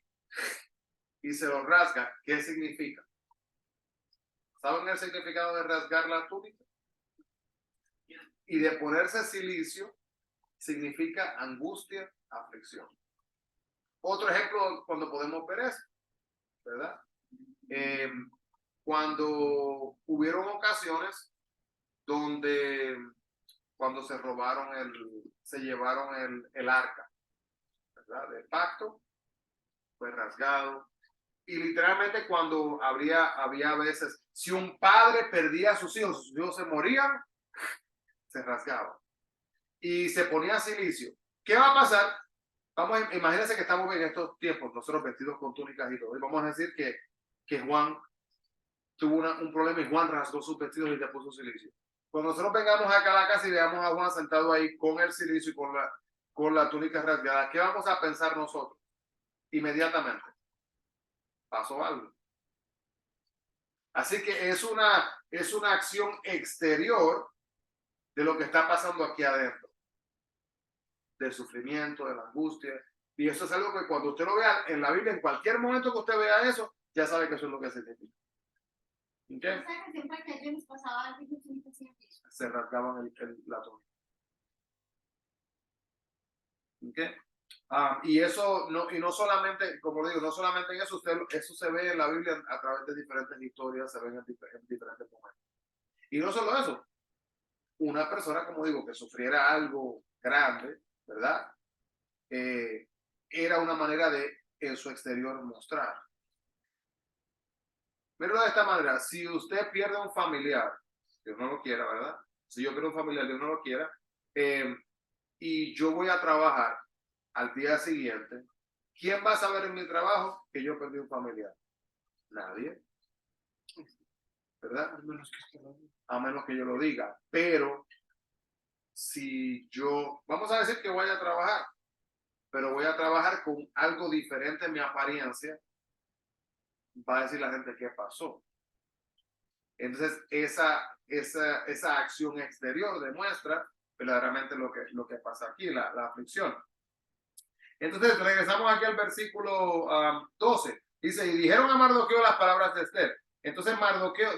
y se lo rasga, ¿qué significa? ¿Saben el significado de rasgar la túnica? Y de ponerse silicio significa angustia, aflicción. Otro ejemplo cuando podemos ver eso, ¿verdad? Cuando hubieron ocasiones donde cuando se llevaron el arca, ¿verdad? Del pacto, fue rasgado. Y literalmente cuando había veces, si un padre perdía a sus hijos se morían, se rasgaba y se ponía silicio. ¿Qué va a pasar? Imagínense que estamos en estos tiempos, nosotros vestidos con túnicas y todo, y vamos a decir que Juan tuvo un problema y Juan rasgó sus vestidos y le puso silicio. Cuando nosotros vengamos acá a la casa y veamos a Juan sentado ahí con el silicio y con la túnica rasgada, ¿qué vamos a pensar nosotros? Inmediatamente. Pasó algo. Así que es una acción exterior de lo que está pasando aquí adentro. Del sufrimiento, de la angustia. Y eso es algo que cuando usted lo vea en la Biblia, en cualquier momento que usted vea eso, ya sabe que eso es lo que significa. ¿Okay? Siempre que ellos les pasaba algo, Se rasgaban la túnica. ¿Okay? Y eso no solamente, como digo, no solamente en eso, eso se ve en la Biblia a través de diferentes historias, se ven en diferentes momentos. Y no solo eso, una persona, como digo, que sufriera algo grande, ¿verdad? Era una manera de en su exterior mostrar. Míralo de esta manera, si usted pierde un familiar, Dios no lo quiera, ¿verdad? Si yo pierdo un familiar, Dios no lo quiera, y yo voy a trabajar al día siguiente, ¿quién va a saber en mi trabajo que yo perdí un familiar? Nadie, ¿verdad? A menos que yo lo diga. Pero si vamos a decir que voy a trabajar, pero voy a trabajar con algo diferente en mi apariencia, va a decir la gente qué pasó. Entonces, esa acción exterior demuestra verdaderamente lo que pasa aquí, la aflicción. Entonces, regresamos aquí al versículo 12. Dice, y dijeron a Mardoqueo las palabras de Esther. Entonces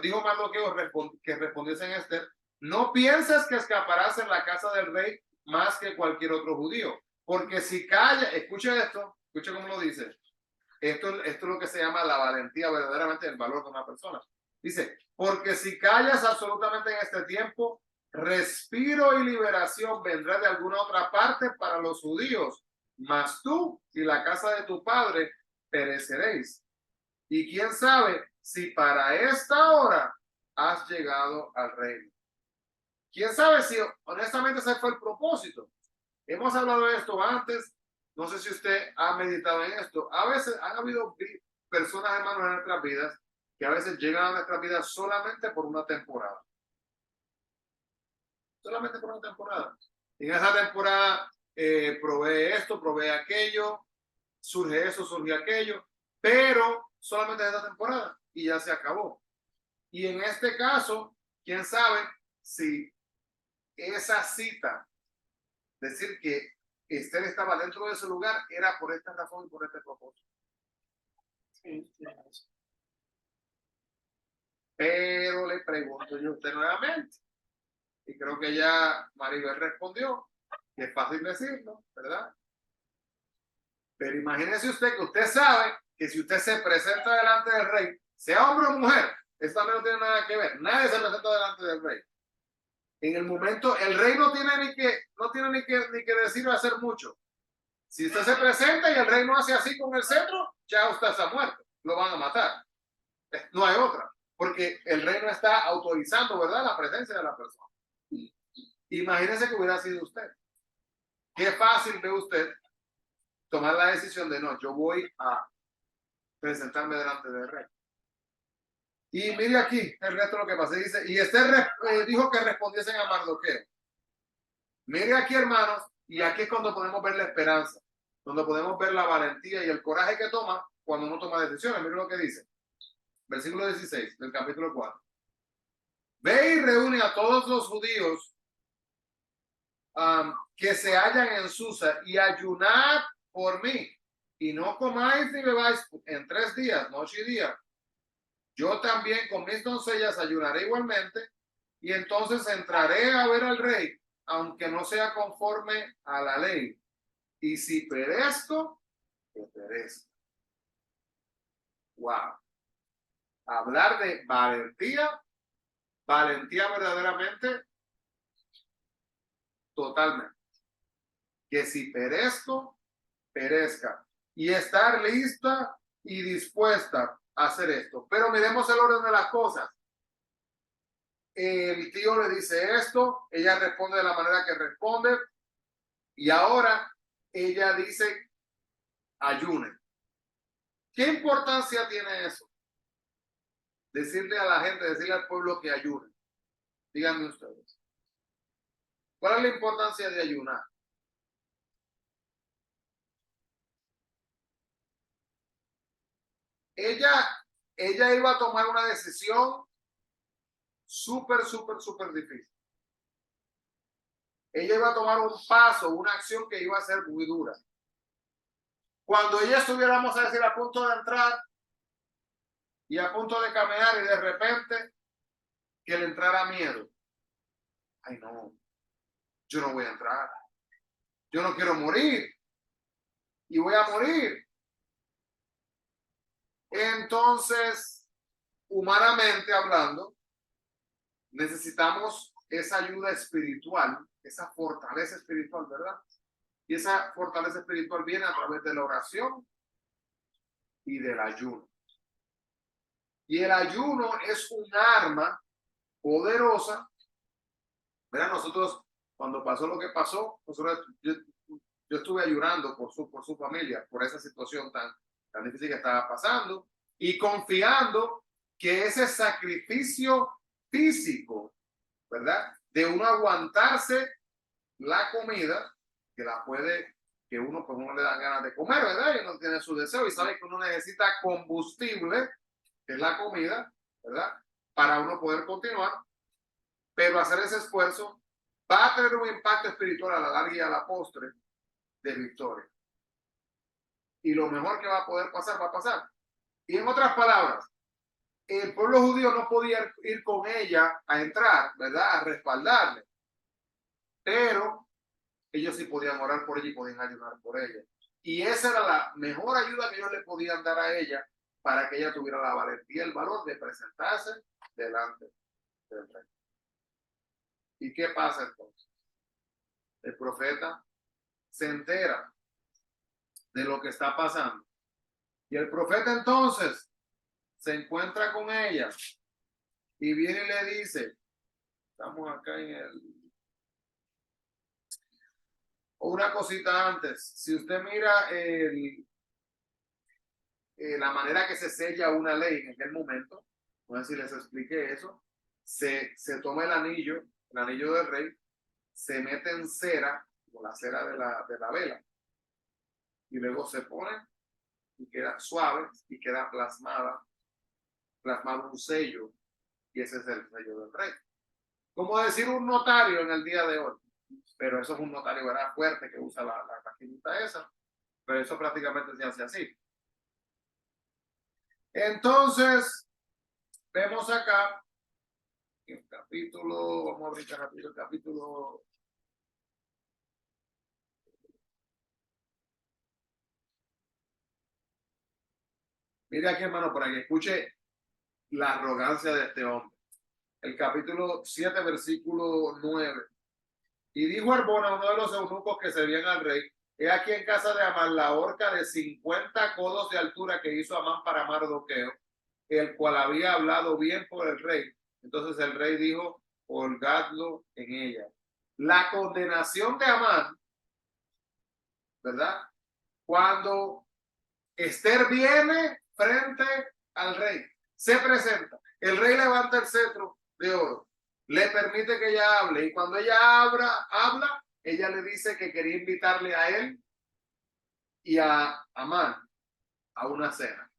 dijo Mardoqueo que respondiese en Esther, no pienses que escaparás en la casa del rey más que cualquier otro judío, porque si calla, escuche cómo lo dice. Esto es lo que se llama la valentía, verdaderamente el valor de una persona. Dice, porque si callas absolutamente en este tiempo, respiro y liberación vendrá de alguna otra parte para los judíos, mas tú y la casa de tu padre pereceréis. Y quién sabe si para esta hora has llegado al reino. Quién sabe si honestamente ese fue el propósito. Hemos hablado de esto antes. No sé si usted ha meditado en esto. A veces han habido personas, hermanos, en nuestras vidas que a veces llegan a nuestras vidas solamente por una temporada. Solamente por una temporada. En esa temporada provee esto, provee aquello, surge eso, surge aquello, pero solamente en esta temporada y ya se acabó. Y en este caso, quién sabe si esa cita, decir que Esther estaba dentro de ese lugar, era por esta razón y por este propósito. Sí, tiene razón. Pero le pregunto yo a usted nuevamente, y creo que ya Maribel respondió, que es fácil decirlo, ¿verdad? Pero imagínese usted que usted sabe que si usted se presenta delante del rey, sea hombre o mujer, eso también no tiene nada que ver. Nadie se presenta delante del rey. En el momento, el rey no tiene ni que decir o hacer mucho. Si usted se presenta y el rey no hace así con el cetro, ya usted está muerto. Lo van a matar. No hay otra. Porque el rey no está autorizando, ¿verdad?, la presencia de la persona. Imagínese que hubiera sido usted. Qué fácil ve usted tomar la decisión de no, yo voy a presentarme delante del rey. Y mire aquí el resto de lo que pasa. Dice, y Esther dijo que respondiesen a Mardoqueo. Mire aquí, hermanos, y aquí es cuando podemos ver la esperanza, donde podemos ver la valentía y el coraje que toma cuando uno toma decisiones. Mire lo que dice. Versículo 16 del capítulo 4. Ve y reúne a todos los judíos que se hallan en Susa y ayunad por mí. Y no comáis ni bebáis en 3 días, noche y día. Yo también con mis doncellas ayunaré igualmente, y entonces entraré a ver al rey, aunque no sea conforme a la ley. Y si perezco, que perezca. Wow. Hablar de valentía, valentía verdaderamente, totalmente. Que si perezco, perezca. Y estar lista y dispuesta a hacer esto. Pero miremos el orden de las cosas. El tío le dice esto, ella responde de la manera que responde, y ahora ella dice ayune. ¿Qué importancia tiene eso? Decirle a la gente, decirle al pueblo que ayune. Díganme ustedes. ¿Cuál es la importancia de ayunar? Ella iba a tomar una decisión súper difícil. Ella iba a tomar un paso, una acción que iba a ser muy dura. Cuando ella estuviera, vamos a decir, a punto de entrar y a punto de caminar, y de repente que le entrara miedo. Ay, no, yo no voy a entrar. Yo no quiero morir. Y voy a morir. Entonces, humanamente hablando, necesitamos esa ayuda espiritual, esa fortaleza espiritual, ¿verdad? Y esa fortaleza espiritual viene a través de la oración y del ayuno. Y el ayuno es un arma poderosa. Mira, nosotros, cuando pasó lo que pasó, yo estuve ayunando por su familia, por esa situación tan difícil que estaba pasando, y confiando que ese sacrificio físico, ¿verdad?, de uno aguantarse la comida, que uno le da ganas de comer, ¿verdad? Y uno tiene su deseo y sabe que uno necesita combustible, que es la comida, ¿verdad?, para uno poder continuar, pero hacer ese esfuerzo va a tener un impacto espiritual a la larga y a la postre de victoria. Y lo mejor que va a poder pasar, va a pasar. Y en otras palabras, el pueblo judío no podía ir con ella a entrar, ¿verdad?, a respaldarle. Pero ellos sí podían orar por ella y podían ayudar por ella. Y esa era la mejor ayuda que ellos le podían dar a ella para que ella tuviera la valentía y el valor de presentarse delante del rey. ¿Y qué pasa entonces? El profeta se entera de lo que está pasando. Y el profeta entonces se encuentra con ella y viene y le dice, estamos acá en el... Una cosita antes, si usted mira la manera que se sella una ley en aquel momento, no sé si les expliqué eso, se toma el anillo del rey, se mete en cera, como la cera de la vela, y luego se pone y queda suave y queda plasmado un sello, y ese es el sello del rey. Como decir un notario en el día de hoy, pero eso es un notario, ¿verdad? Fuerte, que usa la maquinita esa, pero eso prácticamente se hace así. Entonces, vemos acá el capítulo, vamos a abrir rápido el capítulo. Mire aquí, hermano, para que escuche la arrogancia de este hombre. El capítulo 7, versículo 9. Y dijo Arbona, uno de los eunucos que servían al rey, he aquí en casa de Amán la horca de 50 codos de altura que hizo Amán para Mardoqueo, el cual había hablado bien por el rey. Entonces el rey dijo, colgadlo en ella. La condenación de Amán, ¿verdad? Cuando Esther viene frente al rey, se presenta, el rey levanta el cetro de oro, le permite que ella hable, y cuando ella habla, ella le dice que quería invitarle a él y a Amán a una cena.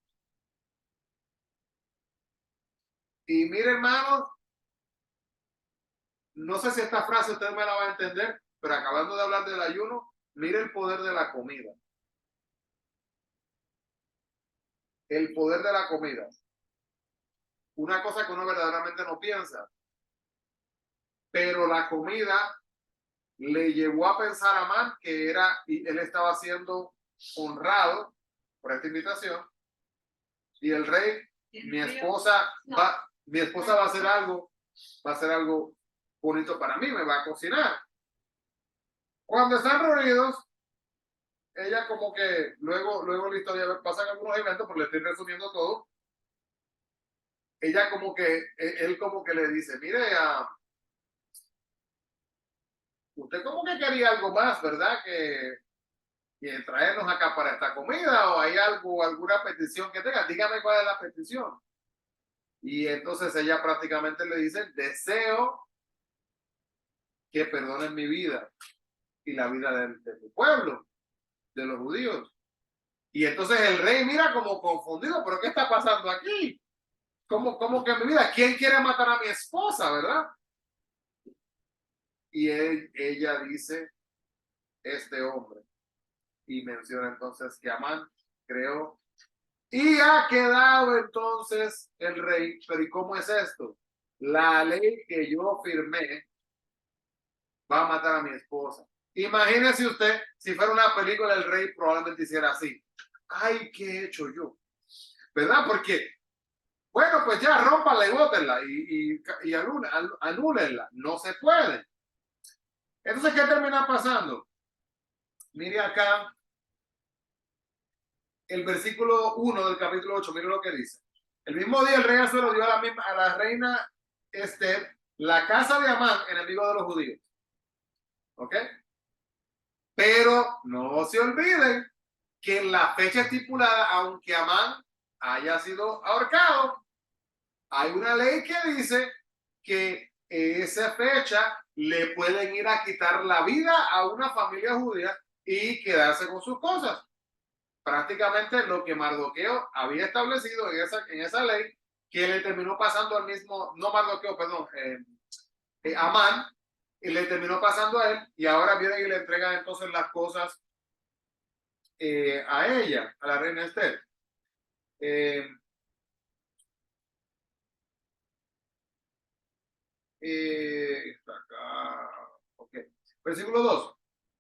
Y mire, hermano, no sé si esta frase usted me la va a entender, pero acabando de hablar del ayuno, mire el poder de la comida. El poder de la comida. Una cosa que uno verdaderamente no piensa. Pero la comida le llevó a pensar a Amán que él estaba siendo honrado por esta invitación. Y el rey, mi esposa va a hacer algo bonito para mí, me va a cocinar. Cuando están reunidos, ella como que luego la historia pasan algunos eventos, porque le estoy resumiendo todo. Ella él como que le dice, mire, usted como que quería algo más, ¿verdad? Que traernos acá para esta comida, o hay alguna petición que tenga, dígame cuál es la petición. Y entonces ella prácticamente le dice, deseo que perdonen mi vida y la vida de mi pueblo, de los judíos. Y entonces el rey mira como confundido, pero ¿qué está pasando aquí? ¿Cómo que mi vida? ¿Quién quiere matar a mi esposa, verdad? Y ella dice, este hombre. Y menciona entonces que Amán creó. Y ha quedado entonces el rey. Pero ¿y cómo es esto? La ley que yo firmé va a matar a mi esposa. Imagínese usted, si fuera una película, el rey probablemente hiciera así. Ay, ¿qué he hecho yo? ¿Verdad? Porque, bueno, pues ya rómpanla y bótenla y anúlenla. No se puede. Entonces, ¿qué termina pasando? Mire acá el versículo 1 del capítulo 8, mire lo que dice. El mismo día el rey Asuero dio a la reina Esther la casa de Amán, enemigo de los judíos. ¿Ok? Pero no se olviden que en la fecha estipulada, aunque Amán haya sido ahorcado, hay una ley que dice que esa fecha le pueden ir a quitar la vida a una familia judía y quedarse con sus cosas. Prácticamente lo que Mardoqueo había establecido en esa ley, que le terminó pasando al mismo, no Mardoqueo, perdón, Amán, y le terminó pasando a él, y ahora vienen y le entregan entonces las cosas a ella, a la reina Esther. Acá, okay. Versículo 2.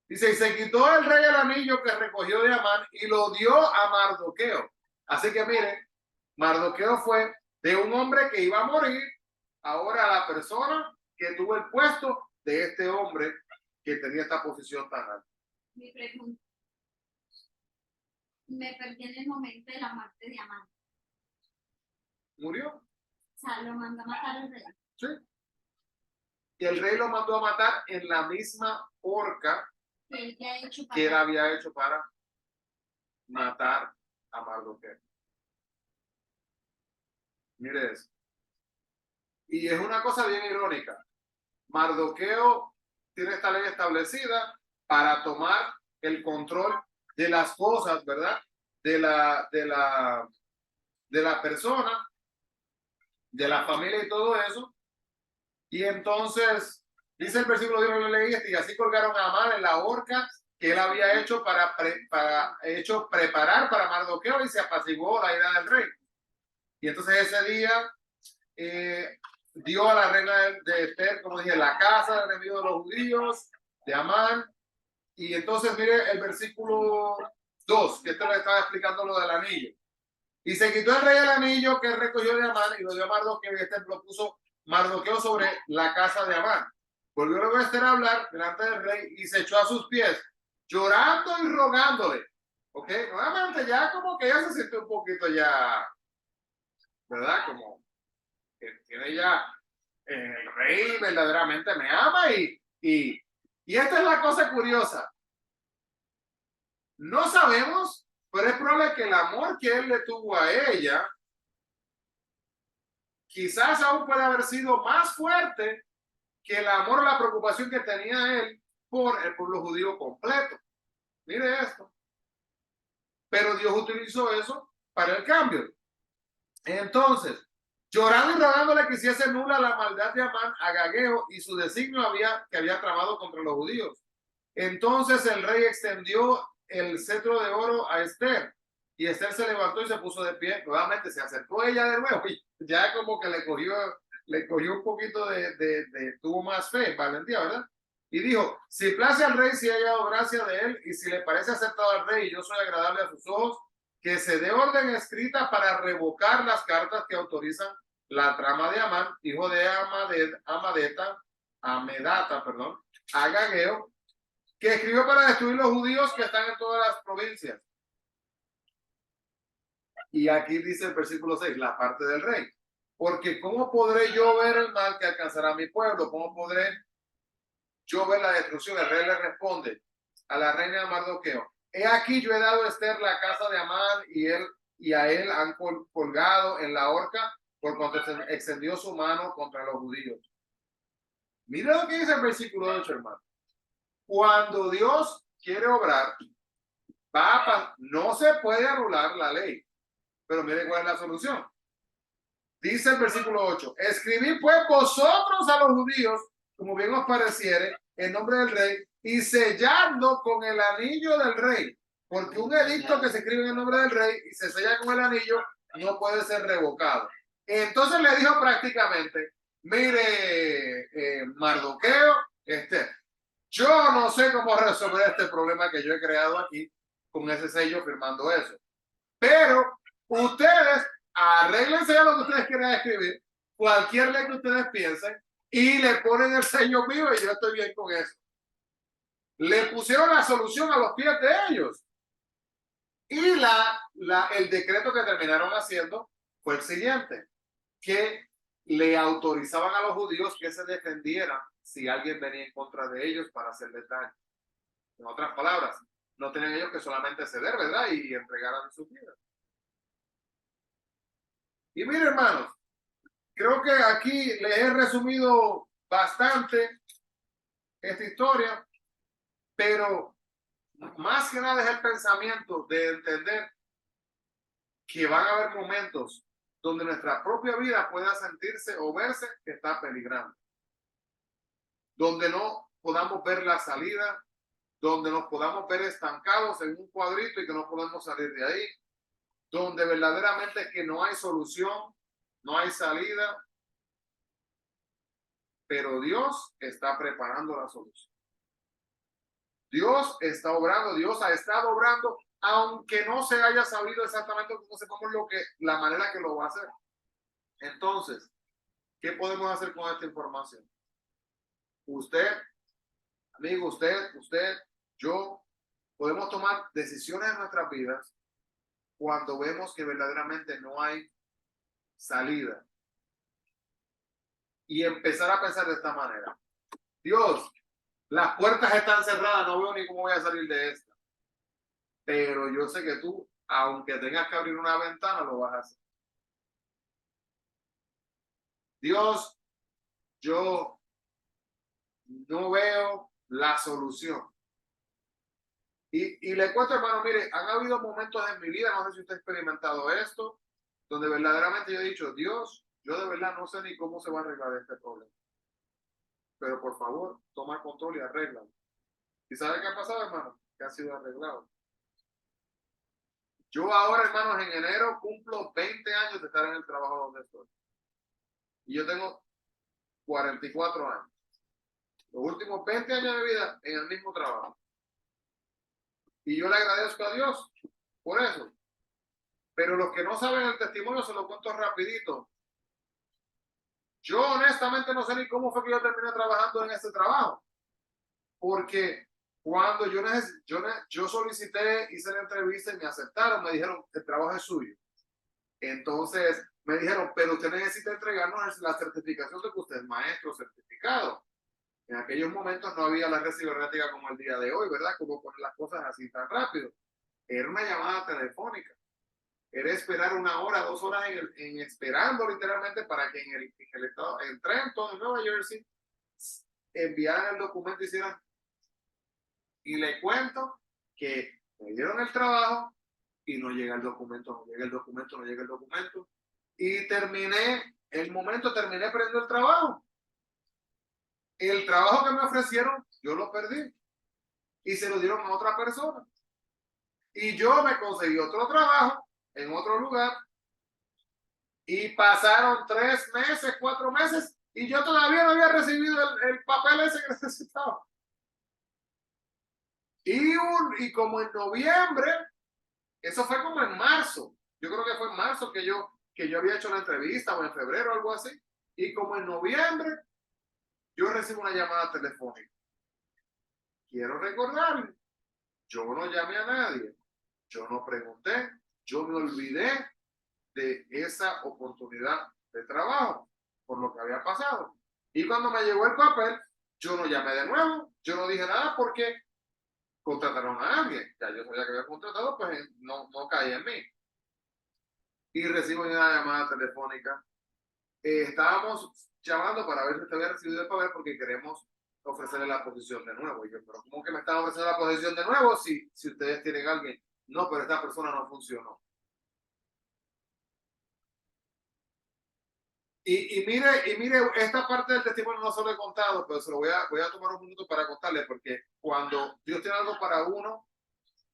Dice, y se quitó el rey el anillo que recogió de Amán y lo dio a Mardoqueo. Así que miren, Mardoqueo fue de un hombre que iba a morir, ahora la persona que tuvo el puesto de este hombre que tenía esta posición tan alta. Mi pregunta. me perdí en el momento de la muerte de Amán. Murió. O sea, lo mandó a matar el rey. Sí. Y el rey lo mandó a matar en la misma horca Que él ya ha hecho que él para había hecho para matar a Mardoqueo. Mire eso. Y es una cosa bien irónica. Mardoqueo tiene esta ley establecida para tomar el control de las cosas, ¿verdad? De la persona, de la familia y todo eso. Y entonces, dice el versículo 10, lo leí, y así colgaron a Amán en la horca que él había hecho preparar para Mardoqueo, y se apaciguó la ira del rey. Y entonces ese día dio a la reina de Esther, como dije, la casa del enemigo de los judíos, de Amán. Y entonces mire el versículo 2, que esto le estaba explicando lo del anillo. Y se quitó el rey el anillo que él recogió de Amán y lo dio a Mardoqueo, y Esther lo puso Mardoqueo sobre la casa de Amán. Volvió luego Esther a hablar delante del rey y se echó a sus pies, llorando y rogándole. Ok, nuevamente ya como que ya se siente un poquito ya, ¿verdad? Como que tiene ya, el rey verdaderamente me ama y esta es la cosa curiosa. No sabemos, pero es probable que el amor que él le tuvo a ella quizás aún puede haber sido más fuerte que el amor o la preocupación que tenía él por el pueblo judío completo. Mire esto. Pero Dios utilizó eso para el cambio. Entonces, llorando y rogándole que hiciese nula la maldad de Amán, Agageo y su designio que había tramado contra los judíos. Entonces el rey extendió el cetro de oro a Esther, y Esther se levantó y se puso de pie. Nuevamente se acercó ella de nuevo y ya como que le cogió un poquito tuvo más fe, valentía, ¿verdad? Y dijo, si place al rey, si haya dado gracia de él, y si le parece aceptado al rey y yo soy agradable a sus ojos, que se dé orden escrita para revocar las cartas que autorizan la trama de Amán, hijo de Amedata, perdón, Agageo, que escribió para destruir los judíos que están en todas las provincias. Y aquí dice el versículo 6, la parte del rey. Porque ¿cómo podré yo ver el mal que alcanzará a mi pueblo? ¿Cómo podré yo ver la destrucción? El rey le responde a la reina de Mardoqueo, he aquí yo he dado a Esther la casa de Amán, y a él han colgado en la horca por cuanto extendió su mano contra los judíos. Mira lo que dice el versículo 8, hermano. Cuando Dios quiere obrar, no se puede anular la ley. Pero mire cuál es la solución. Dice el versículo 8, escribid pues vosotros a los judíos, como bien os pareciere, en nombre del rey, y selladlo con el anillo del rey, porque un edicto que se escribe en el nombre del rey y se sella con el anillo no puede ser revocado. Entonces le dijo prácticamente, mire, Mardoqueo, yo no sé cómo resolver este problema que yo he creado aquí con ese sello firmando eso, pero ustedes arréglense a lo que ustedes quieran escribir, cualquier ley que ustedes piensen, y le ponen el sello mío y yo estoy bien con eso. Le pusieron la solución a los pies de ellos. Y el decreto que terminaron haciendo fue el siguiente, que le autorizaban a los judíos que se defendieran si alguien venía en contra de ellos para hacerles daño. En otras palabras, no tenían ellos que solamente ceder, ¿verdad? Y entregaran sus vidas. Y miren, hermanos, creo que aquí les he resumido bastante esta historia, pero más que nada es el pensamiento de entender que van a haber momentos donde nuestra propia vida pueda sentirse o verse que está peligrando, donde no podamos ver la salida, donde nos podamos ver estancados en un cuadrito y que no podemos salir de ahí, donde verdaderamente que no hay solución, no hay salida, pero Dios está preparando la solución. Dios está obrando, Dios ha estado obrando, aunque no se haya sabido exactamente cómo sepamos la manera que lo va a hacer. Entonces, ¿qué podemos hacer con esta información? Usted, amigo, usted, yo, podemos tomar decisiones en nuestras vidas cuando vemos que verdaderamente no hay salida. Y empezar a pensar de esta manera. Dios, las puertas están cerradas, no veo ni cómo voy a salir de esta. Pero yo sé que tú, aunque tengas que abrir una ventana, lo vas a hacer. Dios, yo no veo la solución. Y le cuento, hermano, mire, han habido momentos en mi vida, no sé si usted ha experimentado esto, donde verdaderamente yo he dicho, Dios, yo de verdad no sé ni cómo se va a arreglar este problema. Pero por favor, toma control y arréglalo. ¿Y sabe qué ha pasado, hermano? Que ha sido arreglado. Yo ahora, hermanos, en enero cumplo 20 años de estar en el trabajo donde estoy. Y yo tengo 44 años. Los últimos 20 años de mi vida en el mismo trabajo. Y yo le agradezco a Dios por eso. Pero los que no saben el testimonio se lo cuento rapidito. Yo honestamente no sé ni cómo fue que yo terminé trabajando en este trabajo. Porque cuando yo solicité, hice la entrevista y me aceptaron, me dijeron, el trabajo es suyo. Entonces me dijeron, pero usted necesita entregarnos la certificación de que usted es maestro certificado. En aquellos momentos no había la red cibernética como el día de hoy, ¿verdad? Como poner las cosas así tan rápido. Era una llamada telefónica. Era esperar 1 hora, 2 horas esperando literalmente para que en el estado, en Trenton, en Nueva Jersey, enviaran el documento y hicieran. Y le cuento que me dieron el trabajo y no llega el documento, no llega el documento, no llega el documento. Y terminé perdiendo el trabajo. El trabajo que me ofrecieron, yo lo perdí. Y se lo dieron a otra persona. Y yo me conseguí otro trabajo en otro lugar. Y pasaron 3 meses, 4 meses, y yo todavía no había recibido el papel ese que necesitaba. Y como en noviembre, eso fue como en marzo. Yo creo que fue en marzo que yo había hecho la entrevista, o en febrero, algo así. Y como en noviembre, yo recibo una llamada telefónica. Quiero recordarle, yo no llamé a nadie, yo no pregunté, yo me olvidé de esa oportunidad de trabajo por lo que había pasado. Y cuando me llegó el papel, yo no llamé de nuevo, yo no dije nada porque contrataron a alguien. Ya yo sabía que había contratado, pues no caí en mí. Y recibo una llamada telefónica. Estábamos llamando para ver si usted había recibido el papel porque queremos ofrecerle la posición de nuevo. Y yo, pero ¿cómo que me están ofreciendo la posición de nuevo si ustedes tienen a alguien? No, pero esta persona no funcionó. Y mire, esta parte del testimonio no se lo he contado, pero se lo voy a tomar un minuto para contarle, porque cuando Dios tiene algo para uno,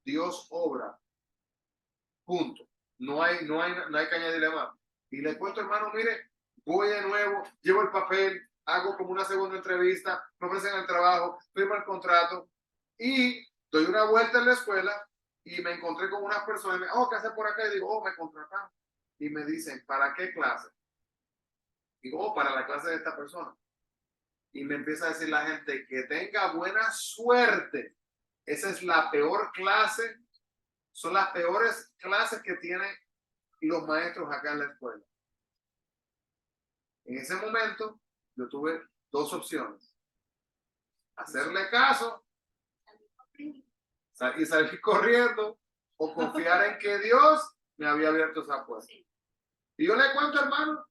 Dios obra. Punto. No hay que añadirle más. Y le cuento, hermano, mire, voy de nuevo, llevo el papel, hago como una segunda entrevista, me ofrecen el trabajo, firmo el contrato y doy una vuelta en la escuela y me encontré con unas personas, ¿qué hace por acá? Y digo, me contrataron. Y me dicen, ¿para qué clase? Digo, para la clase de esta persona. Y me empieza a decir la gente que tenga buena suerte. Esa es la peor clase, son las peores clases que tienen los maestros acá en la escuela. En ese momento, yo tuve 2 opciones. Hacerle caso y salir corriendo o confiar en que Dios me había abierto esa puerta. Y yo le cuento, hermano,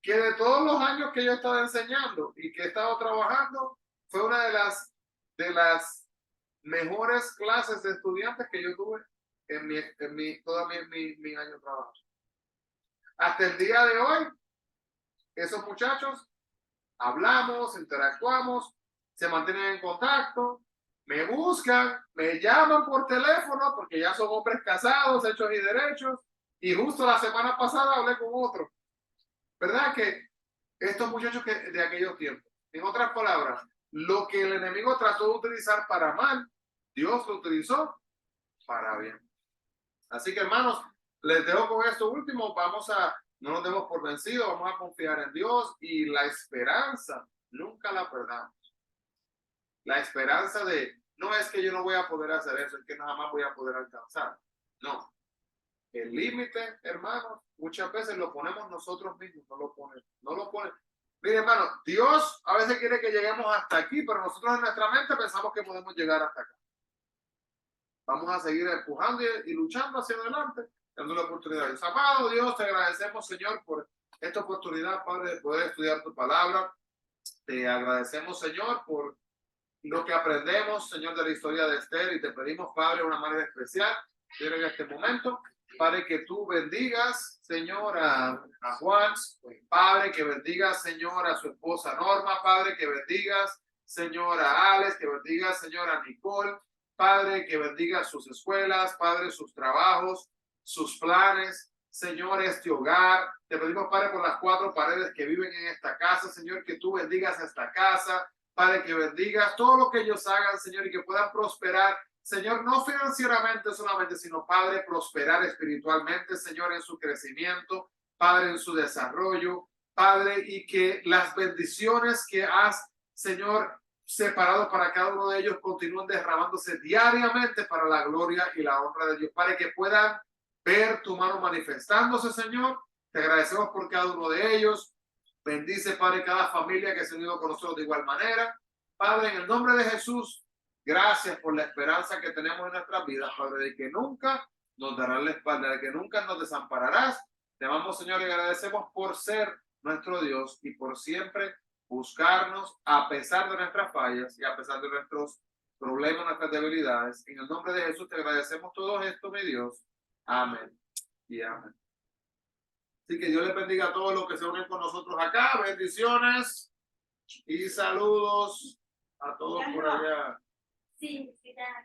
que de todos los años que yo he estado enseñando y que he estado trabajando, fue una de las mejores clases de estudiantes que yo tuve en todo mi año de trabajo. Hasta el día de hoy, esos muchachos hablamos, interactuamos, se mantienen en contacto, me buscan, me llaman por teléfono porque ya son hombres casados, hechos y derechos, y justo la semana pasada hablé con otro. ¿Verdad que estos muchachos de aquellos tiempos, en otras palabras, lo que el enemigo trató de utilizar para mal, Dios lo utilizó para bien? Así que, hermanos, les dejo con esto último. No nos demos por vencidos, vamos a confiar en Dios y la esperanza, nunca la perdamos. La esperanza de, no es que yo no voy a poder hacer eso, es que nada más voy a poder alcanzar. No. El límite, hermanos, muchas veces lo ponemos nosotros mismos, no lo pone. Mire, hermano, Dios a veces quiere que lleguemos hasta aquí, pero nosotros en nuestra mente pensamos que podemos llegar hasta acá. Vamos a seguir empujando y luchando hacia adelante, dando la oportunidad. Dios, amado Dios, te agradecemos, Señor, por esta oportunidad, Padre, de poder estudiar tu palabra. Te agradecemos, Señor, por lo que aprendemos, Señor, de la historia de Esther, y te pedimos, Padre, de una manera especial, en este momento, Padre, que tú bendigas, Señor, a Juan, Padre, que bendigas, Señor, a su esposa Norma, Padre, que bendigas, Señor, a Alex, que bendigas, Señor, a Nicole, Padre, que bendiga sus escuelas, Padre, sus trabajos, sus planes, Señor, este hogar. Te pedimos, Padre, por las 4 paredes que viven en esta casa, Señor, que tú bendigas esta casa, Padre, que bendigas todo lo que ellos hagan, Señor, y que puedan prosperar, Señor, no financieramente solamente, sino, Padre, prosperar espiritualmente, Señor, en su crecimiento, Padre, en su desarrollo, Padre, y que las bendiciones que has, Señor, separado para cada uno de ellos continúen derramándose diariamente para la gloria y la honra de Dios, para que puedan ver tu mano manifestándose, Señor. Te agradecemos por cada uno de ellos. Bendice, Padre, cada familia que se ha unido con nosotros de igual manera. Padre, en el nombre de Jesús, gracias por la esperanza que tenemos en nuestras vidas, Padre, de que nunca nos darás la espalda, de que nunca nos desampararás. Te amamos, Señor, y agradecemos por ser nuestro Dios y por siempre buscarnos a pesar de nuestras fallas y a pesar de nuestros problemas, nuestras debilidades. En el nombre de Jesús te agradecemos todo esto, mi Dios. Amén y amén. Así que Dios les bendiga a todos los que se unen con nosotros acá. Bendiciones y saludos a todos por allá. Sí, sí, ya.